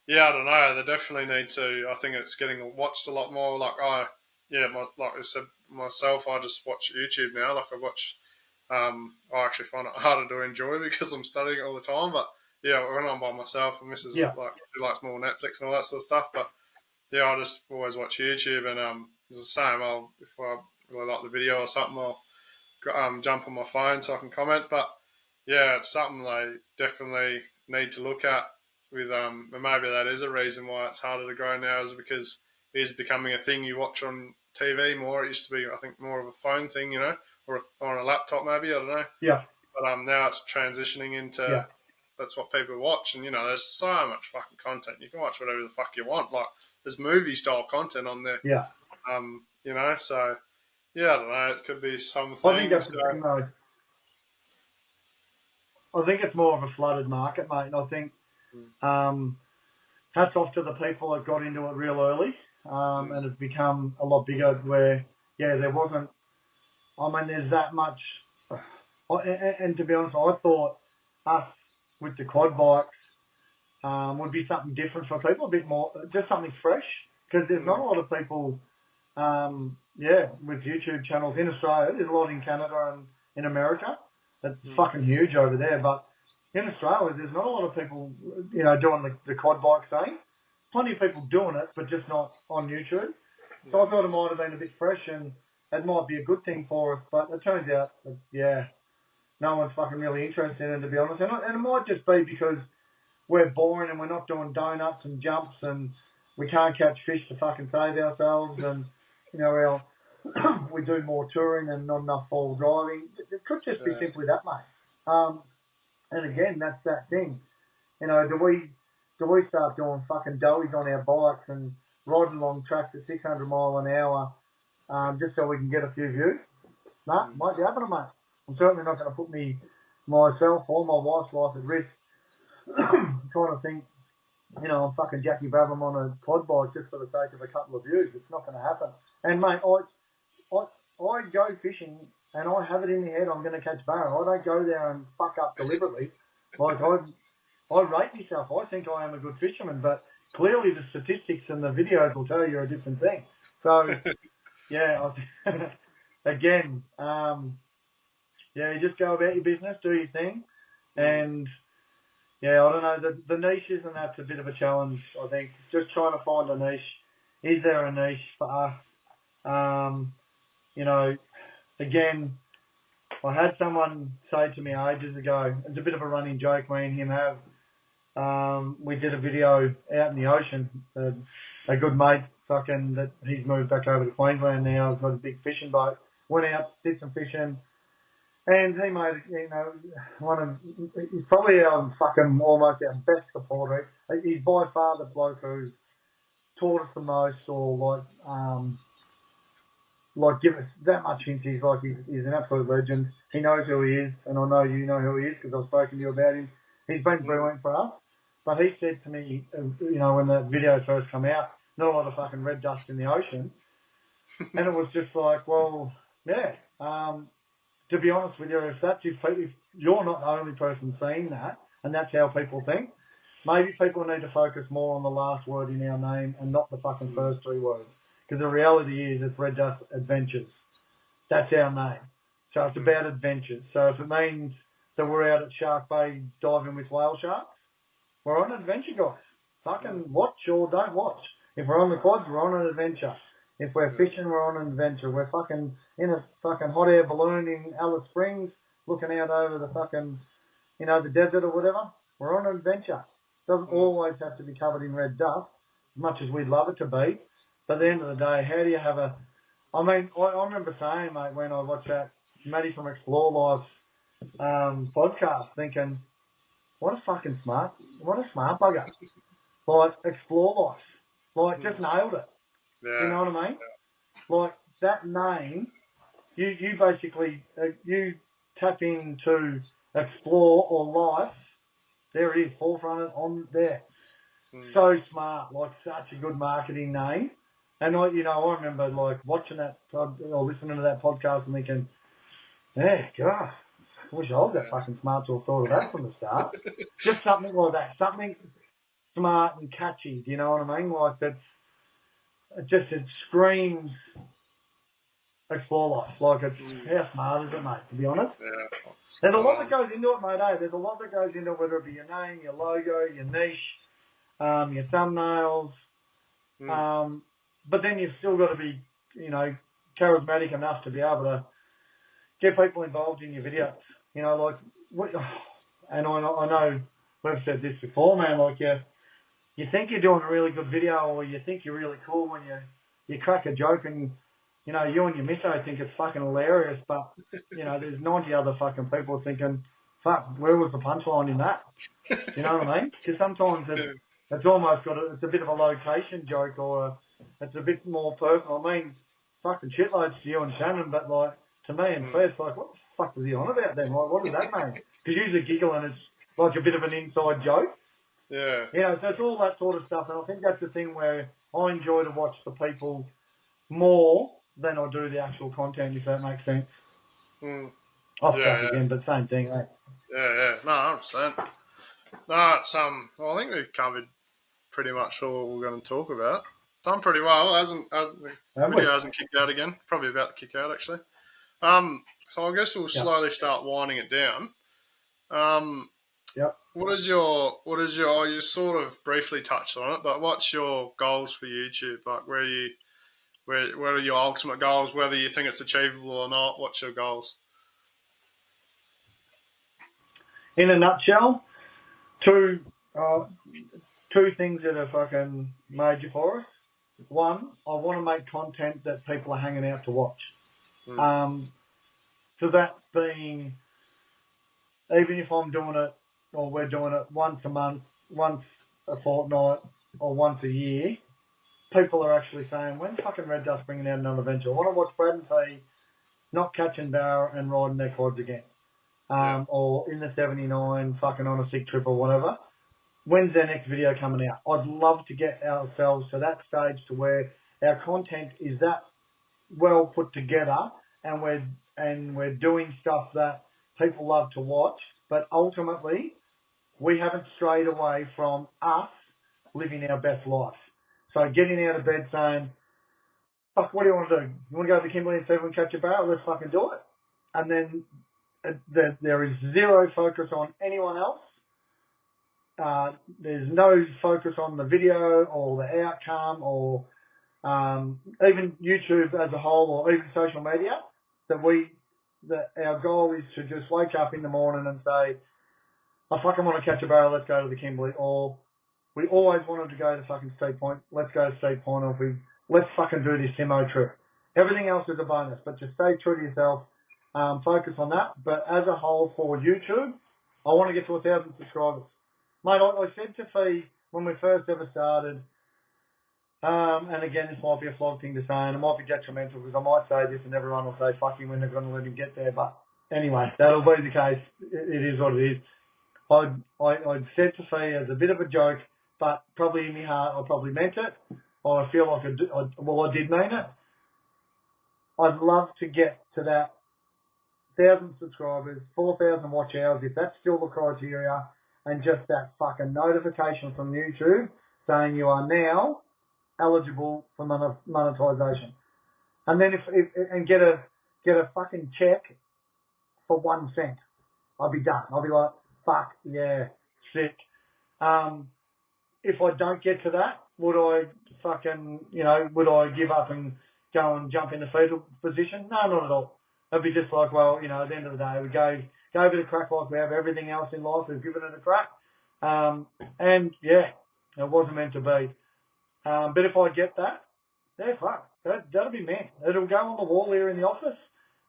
Speaker 2: don't know, they definitely need to. I think it's getting watched a lot more. Like like I said myself, I just watch YouTube now. Like I watch, I actually find it harder to enjoy because I'm studying it all the time. But when I'm by myself, and Mrs. like she likes more Netflix and all that sort of stuff. But I just always watch YouTube, and it's the same. If I really like the video or something, I'll jump on my phone so I can comment. But it's something they definitely need to look at. With and maybe that is a reason why it's harder to grow now, is because it is becoming a thing you watch on TV more. It used to be, I think, more of a phone thing, or on a laptop maybe. I don't know.
Speaker 3: Yeah.
Speaker 2: But now it's transitioning into that's what people watch, and there's so much fucking content. You can watch whatever the fuck you want. Like there's movie style content on there.
Speaker 3: Yeah.
Speaker 2: So I don't know. It could be some things.
Speaker 3: I think that's the thing, though. I think it's more of a flooded market, mate, and I think hats off to the people that got into it real early, and it's become a lot bigger where, there wasn't, there's that much, and to be honest, I thought us with the quad bikes would be something different for people, a bit more, just something fresh, because there's not a lot of people, with YouTube channels in Australia. There's a lot in Canada and in America. It's fucking huge over there, but in Australia, there's not a lot of people, doing the quad bike thing. Plenty of people doing it, but just not on YouTube. So I thought it might have been a bit fresh, and it might be a good thing for us, but it turns out, no one's fucking really interested in it, to be honest. And it might just be because we're boring and we're not doing donuts and jumps, and we can't catch fish to fucking save ourselves, and, we do more touring and not enough four-wheel driving. It could just be simply that, mate. And again, that's that thing. Do we start doing fucking doughies on our bikes and riding along tracks at 600 mile an hour just so we can get a few views? No, might be happening, mate. I'm certainly not going to put myself or my wife's life at risk trying to think, I'm fucking Jackie Brabham on a quad bike just for the sake of a couple of views. It's not going to happen. And, mate, I go fishing and I have it in my head I'm going to catch barra. I don't go there and fuck up deliberately. Like, I rate myself. I think I am a good fisherman, but clearly the statistics and the videos will tell you a different thing. So, yeah, again, yeah, you just go about your business, do your thing, and yeah, I don't know, the niches, and that's a bit of a challenge, I think. Just trying to find a niche. Is there a niche for us? You know, again, I had someone say to me ages ago, it's a bit of a running joke, me and him have. We did a video out in the ocean. A good mate, that he's moved back over to Queensland now. He's got a big fishing boat. Went out, did some fishing, and he made, he's probably almost our best supporter. He's by far the bloke who's taught us the most, or give us that much hint. He's an absolute legend. He knows who he is, and I know you know who he is because I've spoken to you about him. He's been brilliant for us. But he said to me, when the video first came out, not a lot of fucking red dust in the ocean. And it was just like, well, yeah. To be honest with you, if you're not the only person seeing that, and that's how people think, maybe people need to focus more on the last word in our name and not the fucking first three words. Because the reality is it's Red Dust Adventures. That's our name. So it's about adventures. So if it means that we're out at Shark Bay diving with whale sharks, we're on an adventure, guys. Fucking watch or don't watch. If we're on the quads, we're on an adventure. If we're fishing, we're on an adventure. We're fucking in a fucking hot air balloon in Alice Springs, looking out over the fucking, the desert or whatever. We're on an adventure. Doesn't always have to be covered in red dust, as much as we'd love it to be. But at the end of the day, how do you have I remember saying, mate, when I watched that Matty from Explore Life's podcast, thinking, what a smart bugger. Explore Life. Just nailed it.
Speaker 2: Yeah.
Speaker 3: You know what I mean? Yeah. That name, you basically, you tap into Explore or Life, there it is, forefront on there. So smart, such a good marketing name. And I remember watching that or listening to that podcast and thinking, yeah, gosh, I wish I was that fucking smart to have thought of that from the start. Just something like that, something smart and catchy. Do you know what I mean? It screams Explore Life. How smart is it, mate? To be honest, there's a lot that goes into it, mate. There's a lot that goes into it, whether it be your name, your logo, your niche, your thumbnails. But then you've still got to be, charismatic enough to be able to get people involved in your videos. And I know we've said this before, man. You think you're doing a really good video, or you think you're really cool when you crack a joke and you and your misso think it's fucking hilarious, but there's 90 other fucking people thinking, fuck, where was the punchline in that? You know what I mean? Because sometimes it's almost it's a bit of a location joke, or it's a bit more personal. I mean, fucking shitloads to you and Shannon, but to me and Fred, what the fuck was he on about then? What does that mean? Because usually giggle and it's a bit of an inside joke.
Speaker 2: Yeah.
Speaker 3: So it's all that sort of stuff, and I think that's the thing where I enjoy to watch the people more than I do the actual content, if that makes sense. Off track again, but same thing, eh?
Speaker 2: Yeah. No, 100%. No, it's well, I think we've covered pretty much all we're going to talk about. Done pretty well. The video hasn't kicked out again. Probably about to kick out, actually. So I guess we'll slowly start winding it down.
Speaker 3: Yep.
Speaker 2: What is your? You sort of briefly touched on it, but what's your goals for YouTube? Where are your ultimate goals? Whether you think it's achievable or not, what's your goals?
Speaker 3: In a nutshell, two things that are fucking major for us. One, I want to make content that people are hanging out to watch. So that being, even if I'm doing it, or we're doing it once a month, once a fortnight, or once a year, people are actually saying, when's fucking Red Dust bringing out another adventure? I want to watch Brad and T not catching barra and riding their quads again. Or in the 79, fucking on a sick trip or whatever. When's their next video coming out? I'd love to get ourselves to that stage to where our content is that well put together, and we're doing stuff that people love to watch. But ultimately, we haven't strayed away from us living our best life. So getting out of bed saying, fuck, what do you want to do? You want to go to the Kimberley and see if we can catch a barrel? Let's fucking do it. And then there is zero focus on anyone else. There's no focus on the video or the outcome or even YouTube as a whole or even social media. That our goal is to just wake up in the morning and say, I fucking want to catch a barrel, let's go to the Kimberley. Or we always wanted to go to fucking Steep Point, let's go to Steep Point. Or let's fucking do this Timo trip. Everything else is a bonus, but just stay true to yourself. Focus on that. But as a whole for YouTube, I want to get to 1,000 subscribers. Mate, I said to Fee when we first ever started, and again, this might be a flog thing to say, and it might be detrimental because I might say this and everyone will say, fuck him, we're not going to let him get there. But anyway, that'll be the case. It is what it is. I'd said to Fee as a bit of a joke, but probably in my heart, I probably meant it. I feel like I did mean it. I'd love to get to that 1,000 subscribers, 4,000 watch hours, if that's still the criteria, and just that fucking notification from YouTube saying you are now eligible for monetization. And then and get a fucking check for 1 cent. I'll be done. I'll be like, fuck, yeah, sick. If I don't get to that, would I give up and go and jump into fetal position? No, not at all. It'd be just like, well, at the end of the day, we gave it a crack like we have everything else in life. We've given it a crack. And yeah, it wasn't meant to be. But if I get that, yeah, fuck, that'll be me. It'll go on the wall here in the office,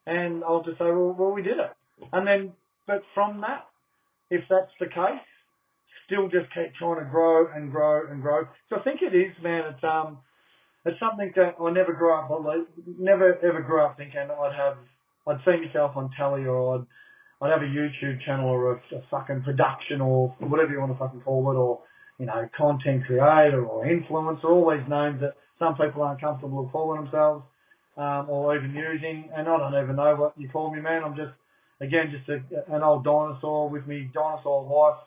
Speaker 3: and I'll just say, well, we did it. And then, but from that, if that's the case, still just keep trying to grow and grow and grow. So I think it is, man. It's something that I never never ever grew up thinking I'd see myself on telly or I'd have a YouTube channel or a fucking production or whatever you want to fucking call it, or content creator or influencer, all these names that some people aren't comfortable with calling themselves, or even using. And I don't even know what you call me, man. I'm just an old dinosaur with me dinosaur wife,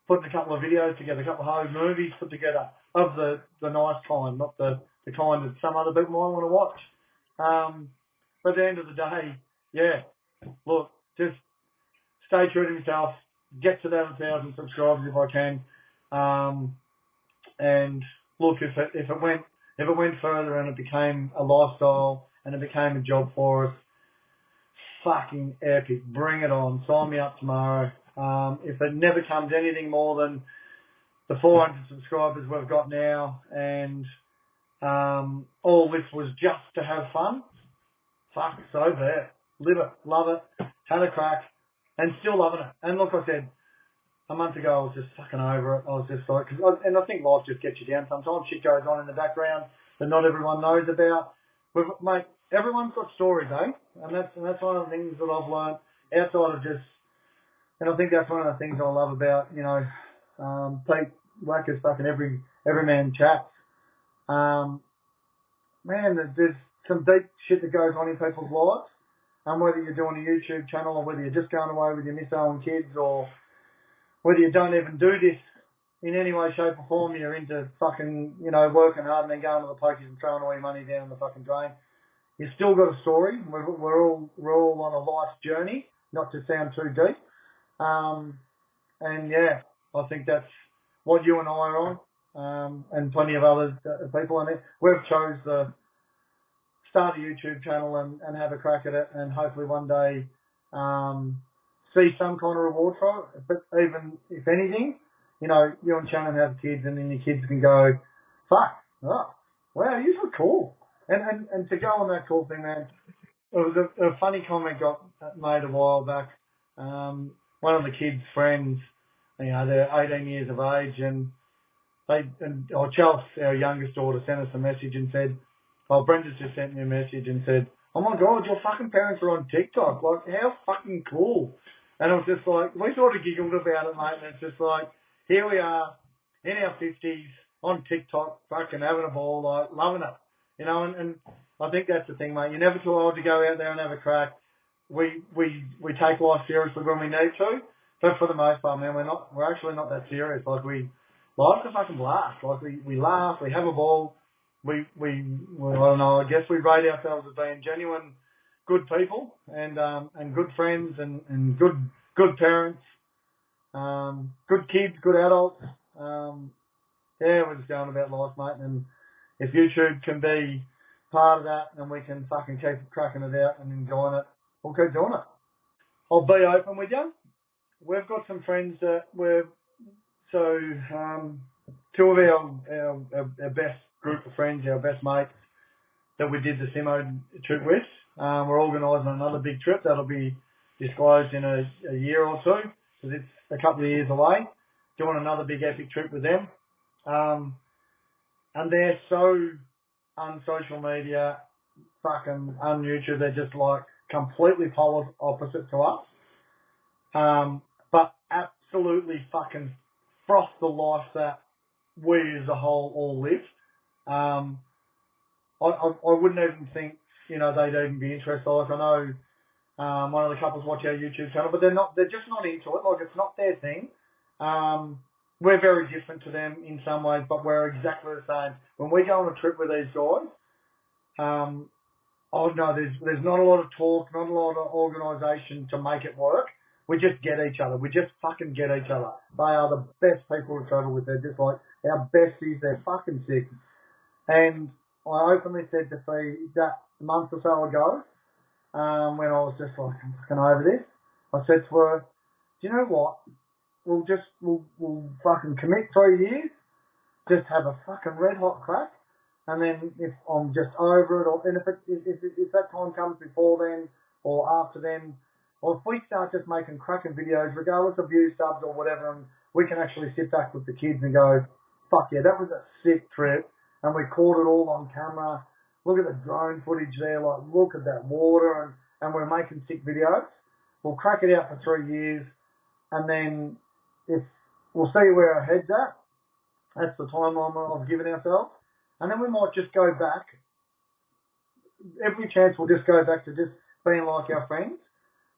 Speaker 3: putting a couple of videos together, a couple of home movies put together of the nice kind, not the kind that some other people might want to watch. But at the end of the day, yeah, look, just stay true to yourself, get to that 1,000 subscribers if I can. And look, if it went further and it became a lifestyle and it became a job for us, fucking epic. Bring it on. Sign me up tomorrow. If it never comes anything more than the 400 subscribers we've got now, and all this was just to have fun, fuck, so there. Live it, love it, had a crack, and still loving it. And look, I said, a month ago I was just fucking over it. I was just like, and I think life just gets you down sometimes. Shit goes on in the background that not everyone knows about. Mate, everyone's got stories, eh? And that's one of the things that I've learned outside of just, and I think that's one of the things I love about, Pete Wacker's fucking every man chats. Man, there's some deep shit that goes on in people's lives. And whether you're doing a YouTube channel or whether you're just going away with your misso and kids, or whether you don't even do this in any way, shape or form, you're into fucking, working hard and then going to the pokies and throwing all your money down the fucking drain. You've still got a story. We're all on a life journey, not to sound too deep. And yeah, I think that's what you and I are on, and plenty of other people in it. We've chose the start a YouTube channel and have a crack at it, and hopefully one day see some kind of reward for it. But even if anything, you and Shannon have kids, and then your kids can go, fuck, oh, wow, you look cool. And to go on that cool thing, man, it was a funny comment got made a while back. One of the kids' friends, they're 18 years of age, and Chelsea, our youngest daughter, sent us a message and said, Brenda's just sent me a message and said, oh my God, your fucking parents are on TikTok. Like, how fucking cool. And I was just like, we sort of giggled about it, mate, and it's just like, here we are, in our 50s, on TikTok, fucking having a ball, like, loving it. And I think that's the thing, mate. You're never too old to go out there and have a crack. We take life seriously when we need to, But for the most part, man, we're actually not that serious. Like life's a fucking blast. Like we laugh, we have a ball. We I don't know. I guess we rate ourselves as being genuine, good people and good friends and good parents, good kids, good adults. Yeah, we're just going about life, mate. And if YouTube can be part of that, and we can fucking keep cracking it out and enjoying it, we'll keep doing it. I'll be open with you. We've got some friends that two of our best group of friends, our best mates that we did the Simo trip with. We're organising another big trip that'll be disclosed in a year or two, because it's a couple of years away. Doing another big epic trip with them. And they're so on-social media, fucking on YouTube, they're just like completely polar opposite to us. But absolutely fucking froth the life that we as a whole all live. I wouldn't even think, they'd even be interested. Like, I know one of the couples watch our YouTube channel, but they're just not into it. Like, it's not their thing. We're very different to them in some ways, but we're exactly the same. When we go on a trip with these guys, there's not a lot of talk, not a lot of organisation to make it work. We just get each other. We just fucking get each other. They are the best people to travel with. They're just like our besties. They're fucking sick. And I openly said to Fee that a month or so ago, when I was just like, I'm fucking over this, I said to her, do you know what? We'll fucking commit 3 years, just have a fucking red hot crack, and then if I'm just over it, and if that time comes before then or after then, or if we start just making cracking videos, regardless of view subs or whatever, and we can actually sit back with the kids and go, fuck yeah, that was a sick trip, and we caught it all on camera. Look at the drone footage there, like look at that water, and we're making sick videos. We'll crack it out for 3 years, and then if we'll see where our head's at. That's the timeline I've given ourselves. And then we might just go back. Every chance we'll just go back to just being like our friends,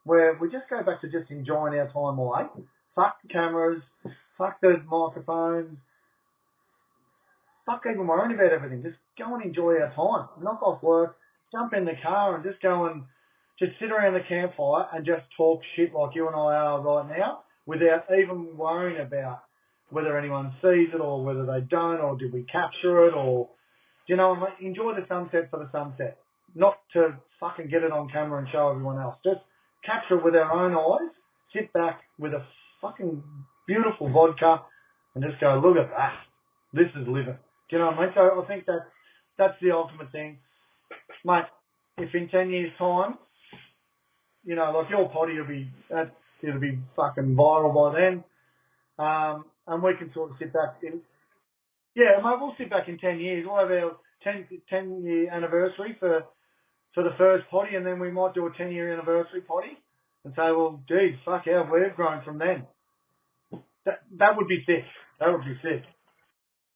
Speaker 3: where we just go back to just enjoying our time away. Fuck the cameras, fuck the microphones, fuck even worrying about everything. Just go and enjoy our time. Knock off work, jump in the car and just go and just sit around the campfire and just talk shit like you and I are right now, without even worrying about whether anyone sees it or whether they don't, or did we capture it, or, enjoy the sunset for the sunset. Not to fucking get it on camera and show everyone else. Just capture it with our own eyes, sit back with a fucking beautiful vodka and just go, look at that. This is living. Do you know what I mean? So I think that's the ultimate thing. Mate, if in 10 years' time, like your potty it'll be fucking viral by then. And we can sort of sit back in. Yeah, mate, we'll sit back in 10 years. We'll have our 10-year anniversary for the first potty, and then we might do a 10-year anniversary potty and say, well, geez, fuck yeah, we've grown from then. That would be sick. That would be sick.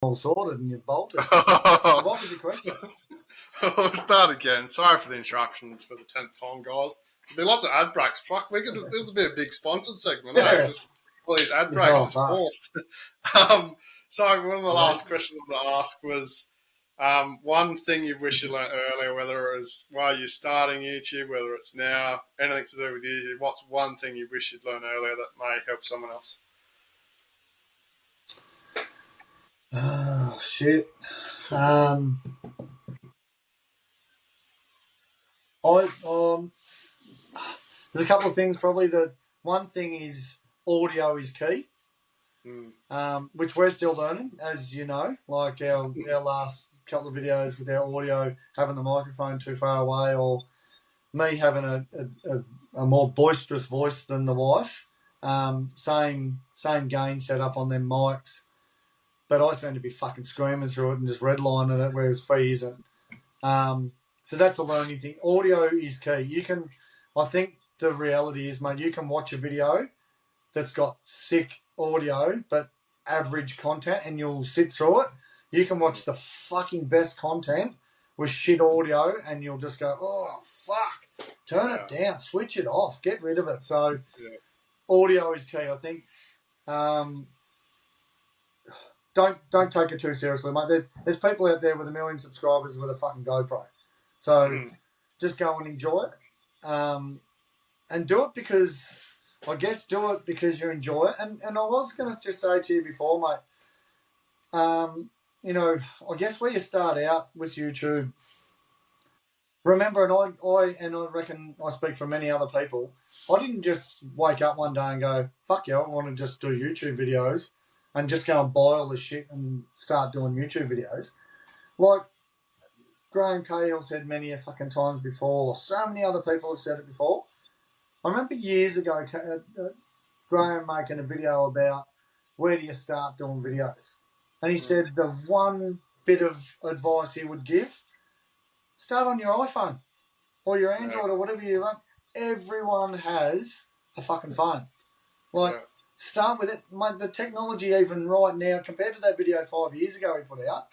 Speaker 1: All sorted and you've bolted. What was your question?
Speaker 2: We'll start again. Sorry for the interruptions for the 10th time, guys. There'll be lots of ad breaks. Fuck, this will be a big sponsored segment.
Speaker 1: Yeah.
Speaker 2: Just all these ad breaks is forced. So one of the last questions I wanted to ask was one thing you wish you learned earlier, whether it was while you're starting YouTube, whether it's now, anything to do with YouTube. What's one thing you wish you'd learned earlier that may help someone else?
Speaker 1: Oh, shit. There's a couple of things. Probably the one thing is audio is key, which we're still learning, as you know. Like our last couple of videos with our audio, having the microphone too far away, or me having a more boisterous voice than the wife. Same gain set up on them mics, but I seem to be fucking screaming through it and just redlining it, whereas Fee isn't. So that's a learning thing. Audio is key. I think the reality is, mate, you can watch a video that's got sick audio but average content and you'll sit through it. You can watch the fucking best content with shit audio and you'll just go, oh, fuck, turn it down, switch it off, get rid of it. So audio is key. I think don't take it too seriously, mate. There's people out there with 1 million subscribers with a fucking GoPro, so just go and enjoy it, and do it because do it because you enjoy it. And I was going to just say to you before, mate, you know, I guess where you start out with YouTube. Remember, and I reckon I speak for many other people, I didn't just wake up one day and go, fuck yeah, I want to just do YouTube videos and just go and buy all this shit and start doing YouTube videos. Like Graham Cahill said many a fucking times before, so many other people have said it before. I remember years ago Graham making a video about where do you start doing videos. And he said the one bit of advice he would give, start on your iPhone or your Android or whatever you want. Everyone has a fucking phone. Like, start with it. Mate, the technology even right now, compared to that video 5 years ago he put out,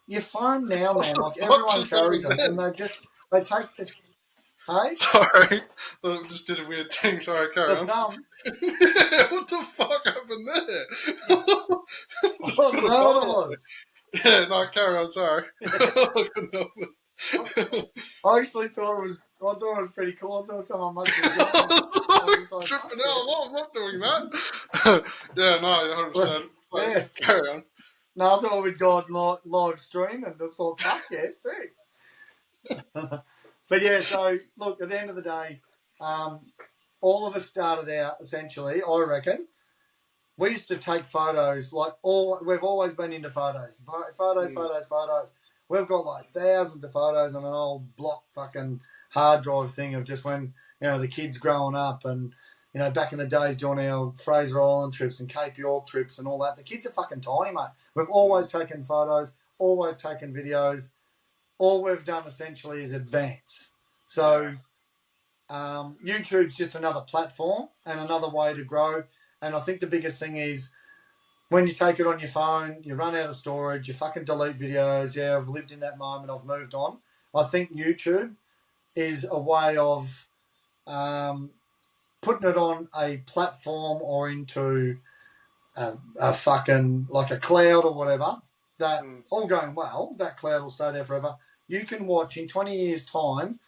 Speaker 1: your phone now, man, like everyone carries them and they take the... Hey?
Speaker 2: Sorry. I just did a weird thing. Sorry, carry on.
Speaker 1: Thumb.
Speaker 2: What the fuck happened there?
Speaker 1: I don't know what it was.
Speaker 2: Yeah, no, carry on, sorry. I couldn't help it.
Speaker 1: I actually thought it was pretty cool. I thought someone must have
Speaker 2: I was tripping out. No, I'm not doing that. Yeah, no, 100%.
Speaker 1: Yeah.
Speaker 2: Carry on.
Speaker 1: No, I thought we'd go on live stream and I thought, fuck yeah, sick. But yeah, so look, at the end of the day, all of us started out essentially, I reckon. We used to take photos, we've always been into photos. Photos. We've got like thousands of photos on an old block fucking hard drive thing of just when, you know, the kids growing up and, you know, back in the days doing our Fraser Island trips and Cape York trips and all that. The kids are fucking tiny, mate. We've always taken photos, always taken videos. All we've done essentially is advance. So YouTube's just another platform and another way to grow. And I think the biggest thing is when you take it on your phone, you run out of storage, you fucking delete videos. Yeah, I've lived in that moment, I've moved on. I think YouTube is a way of putting it on a platform or into a fucking, like a cloud or whatever, that all going well, that cloud will stay there forever. You can watch in 20 years' time,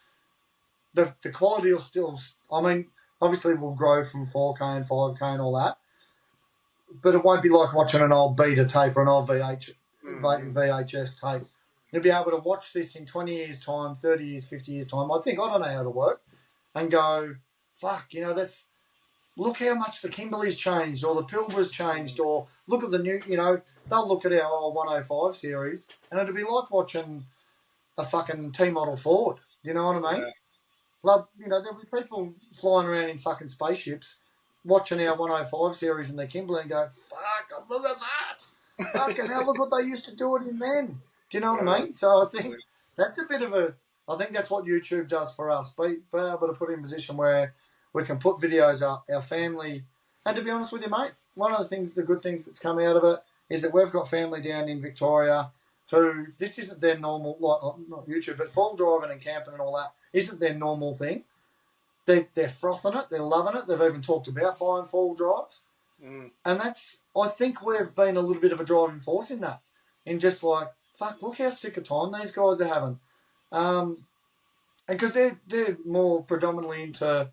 Speaker 1: the quality will still, I mean, obviously we'll grow from 4K and 5K and all that, but it won't be like watching an old beta tape or an old VHS tape. You'll be able to watch this in 20 years' time, 30 years, 50 years' time. I don't know how to work, and go, fuck, you know, look how much the Kimberley's changed or the Pilbara's changed, or look at the new, you know, they'll look at our old 105 series and it'll be like watching a fucking T-model Ford. You know what I mean?
Speaker 2: Yeah.
Speaker 1: Like, you know, there'll be people flying around in fucking spaceships watching our 105 series in the Kimberley and go, fuck, look at that. Fucking hell, look what they used to do it in then. Do you know what I mean? So I think that's a bit of I think that's what YouTube does for us. Be able to put in a position where we can put videos up, our family, and to be honest with you, mate, one of the good things that's come out of it is that we've got family down in Victoria who, this isn't their normal, like, not YouTube, but fall driving and camping and all that isn't their normal thing. They're frothing it, they're loving it, they've even talked about buying fall drives. And I think we've been a little bit of a driving force in that. In just like, fuck, look how sick a time these guys are having. And because they're more predominantly into,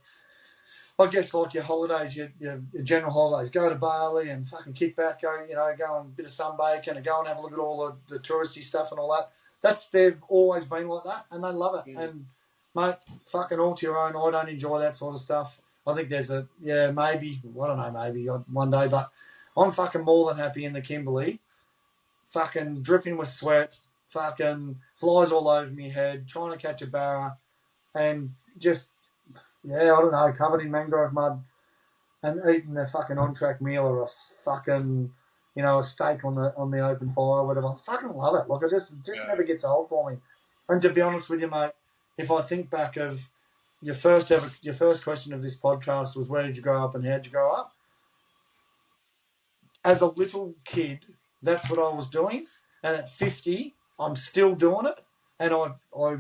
Speaker 1: I guess, like your holidays, your general holidays. Go to Bali and fucking kick back, go and a bit of sunbaking and go and have a look at all the touristy stuff and all that. They've always been like that and they love it. And, mate, fucking all to your own. I don't enjoy that sort of stuff. I think there's maybe one day, but I'm fucking more than happy in the Kimberley, fucking dripping with sweat, fucking flies all over me head, trying to catch a barra, and just, I don't know, covered in mangrove mud, and eating a fucking on-track meal or a fucking, a steak on the open fire or whatever. I fucking love it. Like, it just never gets old for me. And to be honest with you, mate, if I think back of your first question of this podcast was, where did you grow up and how did you grow up? As a little kid, that's what I was doing. And at 50, I'm still doing it. And I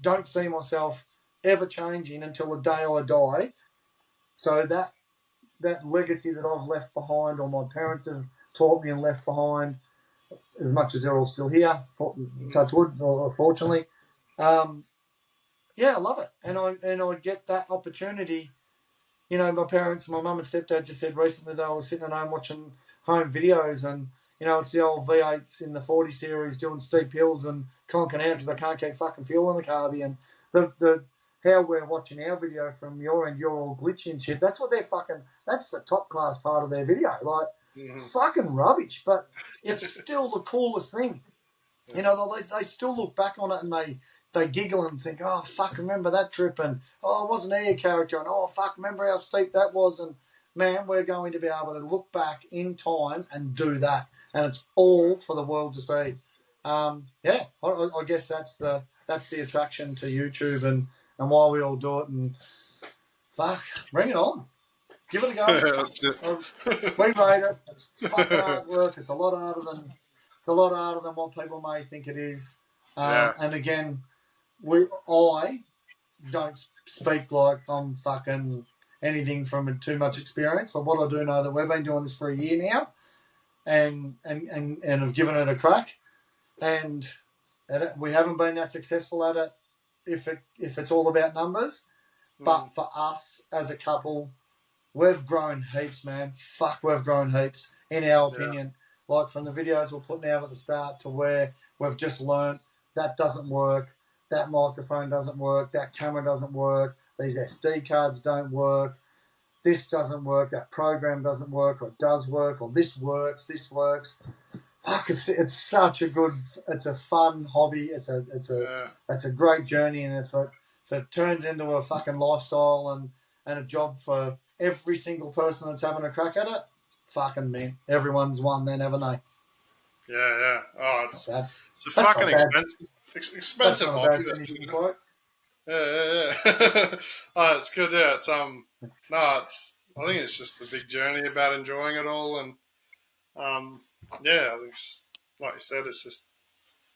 Speaker 1: don't see myself ever changing until the day I die. So that that legacy that I've left behind, or my parents have taught me and left behind, as much as they're all still here, touch wood, or fortunately. Yeah, I love it, and I get that opportunity. You know, my parents, my mum and stepdad just said recently they were sitting at home watching home videos, and you know, it's the old V8s in the 40 series doing steep hills and conking out because I can't keep fucking fuel in the carby, and the how we're watching our video from your end, you're all glitchy and shit. That's what they're fucking. That's the top class part of their video. Like, it's fucking rubbish, but it's still the coolest thing. You know, they still look back on it and they giggle and think, oh, fuck, remember that trip, and oh, it wasn't our character, and oh, fuck, remember how steep that was, and man, we're going to be able to look back in time and do that, and it's all for the world to see. Yeah, I guess that's the attraction to YouTube and why we all do it, and fuck, bring it on. Give it a go.
Speaker 2: That's it.
Speaker 1: We rate it. It's fucking hard work. It's a lot harder than what people may think it is.
Speaker 2: Yeah.
Speaker 1: And again, I don't speak like I'm fucking anything from too much experience, but what I do know that we've been doing this for a year now, and have given it a crack, and we haven't been that successful at it. If it's all about numbers, but for us as a couple, we've grown heaps, man. Fuck, we've grown heaps, in our opinion. Like, from the videos we're putting out at the start to where we've just learnt that doesn't work, that microphone doesn't work, that camera doesn't work, these SD cards don't work, this doesn't work, that program doesn't work, or it does work, or this works. Fuck, it's such a good, it's a fun hobby. It's a great journey, and if it turns into a fucking lifestyle and a job for every single person that's having a crack at it, fucking man, everyone's won then, haven't they?
Speaker 2: Yeah. Oh, it's a
Speaker 1: That's
Speaker 2: fucking
Speaker 1: not bad.
Speaker 2: expensive
Speaker 1: That's not a
Speaker 2: hobby.
Speaker 1: bad finishing quote.
Speaker 2: Yeah. Oh, it's good. Yeah, it's I think it's just a big journey about enjoying it all, and yeah, I think like you said, it's just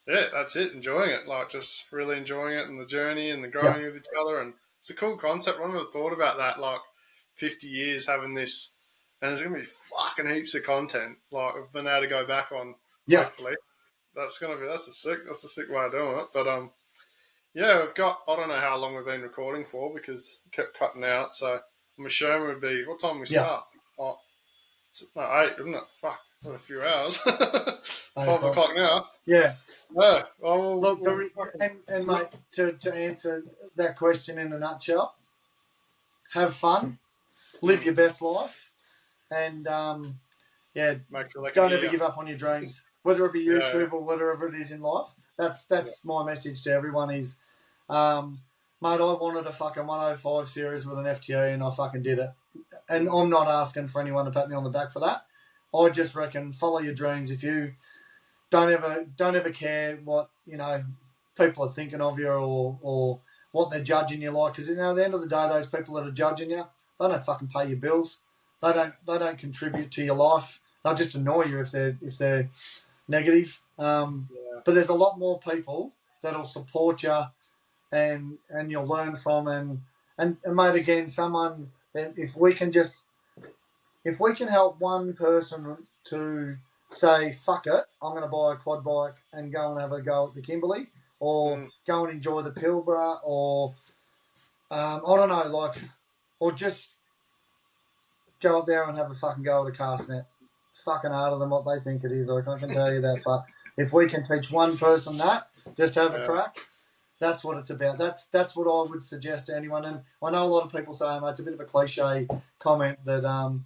Speaker 2: that's it, enjoying it, like just really enjoying it and the journey and the growing with each other, and it's a cool concept. I never thought about that. Like 50 years having this, and there's gonna be fucking heaps of content. Like we've been able to go back on.
Speaker 1: Yeah.
Speaker 2: Hopefully, that's a sick way of doing it. But yeah, we've got, I don't know how long we've been recording for because it kept cutting out. So I'm assuming it would be, what time we start? Oh, no, 8, isn't it? Fuck, what a few hours. 12 o'clock now.
Speaker 1: Yeah.
Speaker 2: Yeah. Well,
Speaker 1: Look, and mate, to answer that question in a nutshell, have fun, live your best life, and
Speaker 2: make sure
Speaker 1: don't ever give up on your dreams, whether it be YouTube or whatever it is in life. That's my message to everyone is, mate, I wanted a fucking 105 series with an FTA, and I fucking did it. And I'm not asking for anyone to pat me on the back for that. I just reckon follow your dreams. If you don't ever care what, you know, people are thinking of you or what they're judging you like, because, you know, at the end of the day, those people that are judging you, they don't fucking pay your bills. They don't contribute to your life. They'll just annoy you if they're negative. But there's a lot more people that'll support you and you'll learn from, and mate, again, someone, if we can help one person to say, fuck it, I'm going to buy a quad bike and go and have a go at the Kimberley, or go and enjoy the Pilbara, or I don't know, like, or just go up there and have a fucking go at a cast net. It's fucking harder than what they think it is, I can tell you that. But if we can teach one person that, just have a crack, that's what it's about. That's what I would suggest to anyone. And I know a lot of people say, mate, it's a bit of a cliche comment that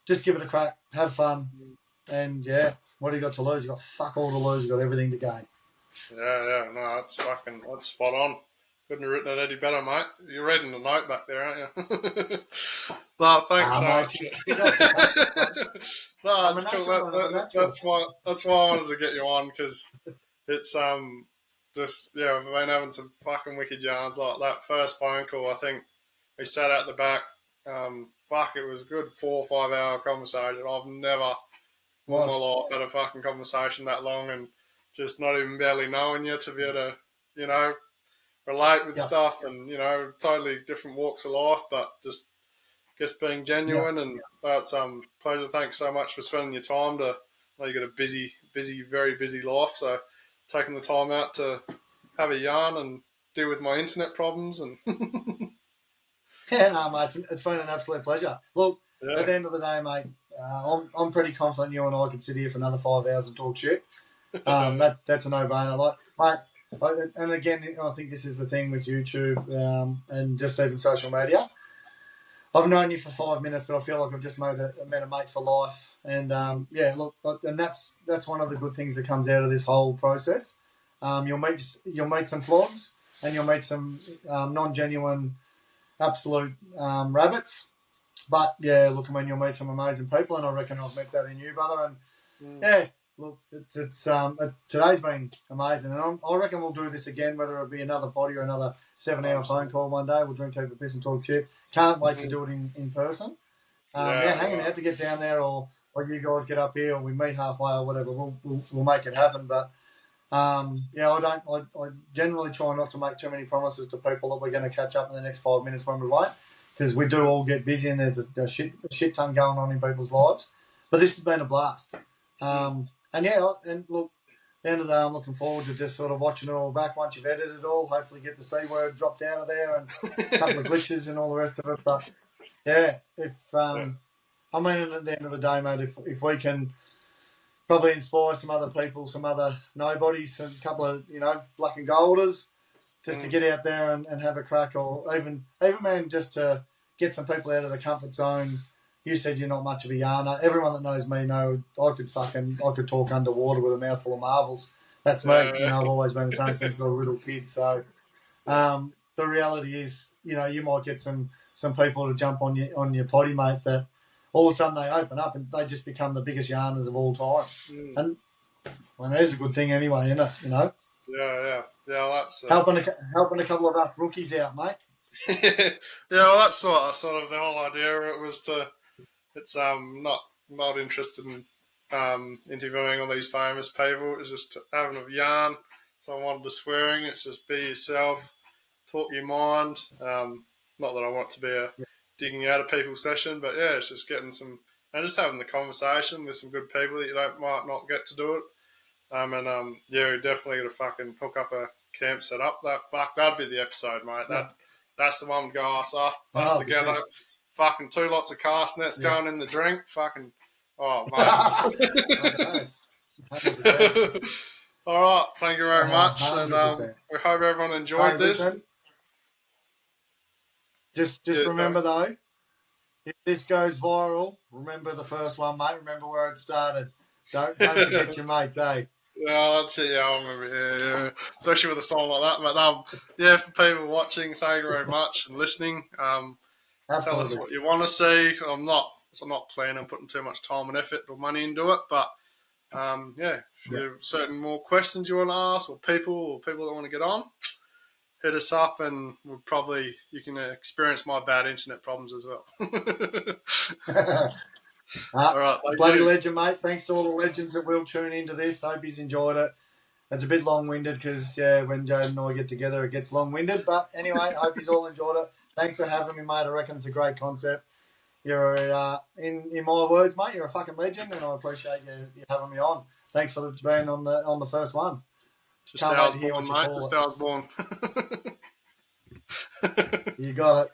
Speaker 1: just give it a crack, have fun, and what do you got to lose? You got fuck all to lose. You got everything to gain.
Speaker 2: Yeah. No, that's spot on. Couldn't have written it any better, mate. You're reading the note back there, aren't you? No, thanks so much. No, it's cool. That's why I wanted to get you on, because it's just we've been having some fucking wicked yarns. Like that first phone call, I think we sat out the back. It was a good 4 or 5 hour conversation. I've never in my life had a fucking conversation that long, and just not even barely knowing you to be able to, you know, relate with stuff, and, you know, totally different walks of life, but just just being genuine, and that's pleasure. Thanks so much for spending your time. I know you got a busy, very busy life, so taking the time out to have a yarn and deal with my internet problems and
Speaker 1: Yeah, no, mate, it's been an absolute pleasure. Look,
Speaker 2: yeah.
Speaker 1: at the end of the day, mate, I'm pretty confident you and I could sit here for another 5 hours and talk shit. That's a no-brainer. Like, mate, and again, I think this is the thing with YouTube and just even social media. I've known you for 5 minutes, but I feel like I've just met a mate for life. And yeah, look, and that's one of the good things that comes out of this whole process. You'll meet some flogs, and you'll meet some non-genuine, absolute rabbits. But yeah, look, I mean, you'll meet some amazing people, and I reckon I've met that in you, brother. And yeah, look, it's today's been amazing, and I reckon we'll do this again, whether it be another potty or another 7-hour phone call one day. We'll drink, keep a piss, and talk shit. Can't wait to do it in person. Hanging out to get down there, or you guys get up here, or we meet halfway, or whatever. We'll make it happen. But yeah, I generally try not to make too many promises to people that we're going to catch up in the next 5 minutes when we won't, because we do all get busy and there's a shit ton going on in people's lives. But this has been a blast. And yeah, and look, at the end of the day, I'm looking forward to just sort of watching it all back once you've edited it all. Hopefully get the C word dropped out of there and a couple of glitches and all the rest of it. But yeah, I mean, at the end of the day, mate, if we can probably inspire some other people, some other nobodies, a couple of, black and golders, just to get out there and have a crack, or even man, just to get some people out of the comfort zone. You said you're not much of a yarner. Everyone that knows me know I could talk underwater with a mouthful of marbles. That's me. I've always been the same since I was a little kid. So the reality is, you might get some people to jump on your potty, mate, that all of a sudden they open up and they just become the biggest yarners of all time. And well, there's a good thing anyway, isn't it?
Speaker 2: Yeah. That's
Speaker 1: helping a couple of us rookies out, mate.
Speaker 2: Yeah, well, that's sort of the whole idea. It was it's not interested in interviewing all these famous people. It's just having a yarn. So I wanted the swearing. It's just be yourself, talk your mind. Not that I want to be a digging out of people session, but yeah, it's just getting some and just having the conversation with some good people that you might not get to do it. Yeah, we definitely got to fucking hook up a camp set up. That'd be the episode, mate. That's the one to go us off, us together. Sure. Fucking 2 lots of cast nets going in the drink. Fucking, oh, mate. All right, thank you very much. 100%. And we hope everyone enjoyed this. Listen,
Speaker 1: just remember, though, if this goes viral, remember the first one, mate. Remember where it started. Don't forget your mates, eh?
Speaker 2: Yeah, that's it. Yeah, I remember. Yeah. Especially with a song like that. But yeah, for people watching, thank you very much and listening. Tell us what you want to see. I'm not planning on putting too much time and effort or money into it, but if you have certain more questions you want to ask, or people that want to get on, hit us up, and you can experience my bad internet problems as well.
Speaker 1: All right, bloody legend, mate. Thanks to all the legends that will tune into this. Hope you've enjoyed it. It's a bit long-winded because, when Jade and I get together, it gets long-winded. But anyway, hope you've all enjoyed it. Thanks for having me, mate. I reckon it's a great concept. You're, in my words, mate, you're a fucking legend, and I appreciate you having me on. Thanks for being on the first one.
Speaker 2: Just how I was born, mate. Just how I was born.
Speaker 1: You got it.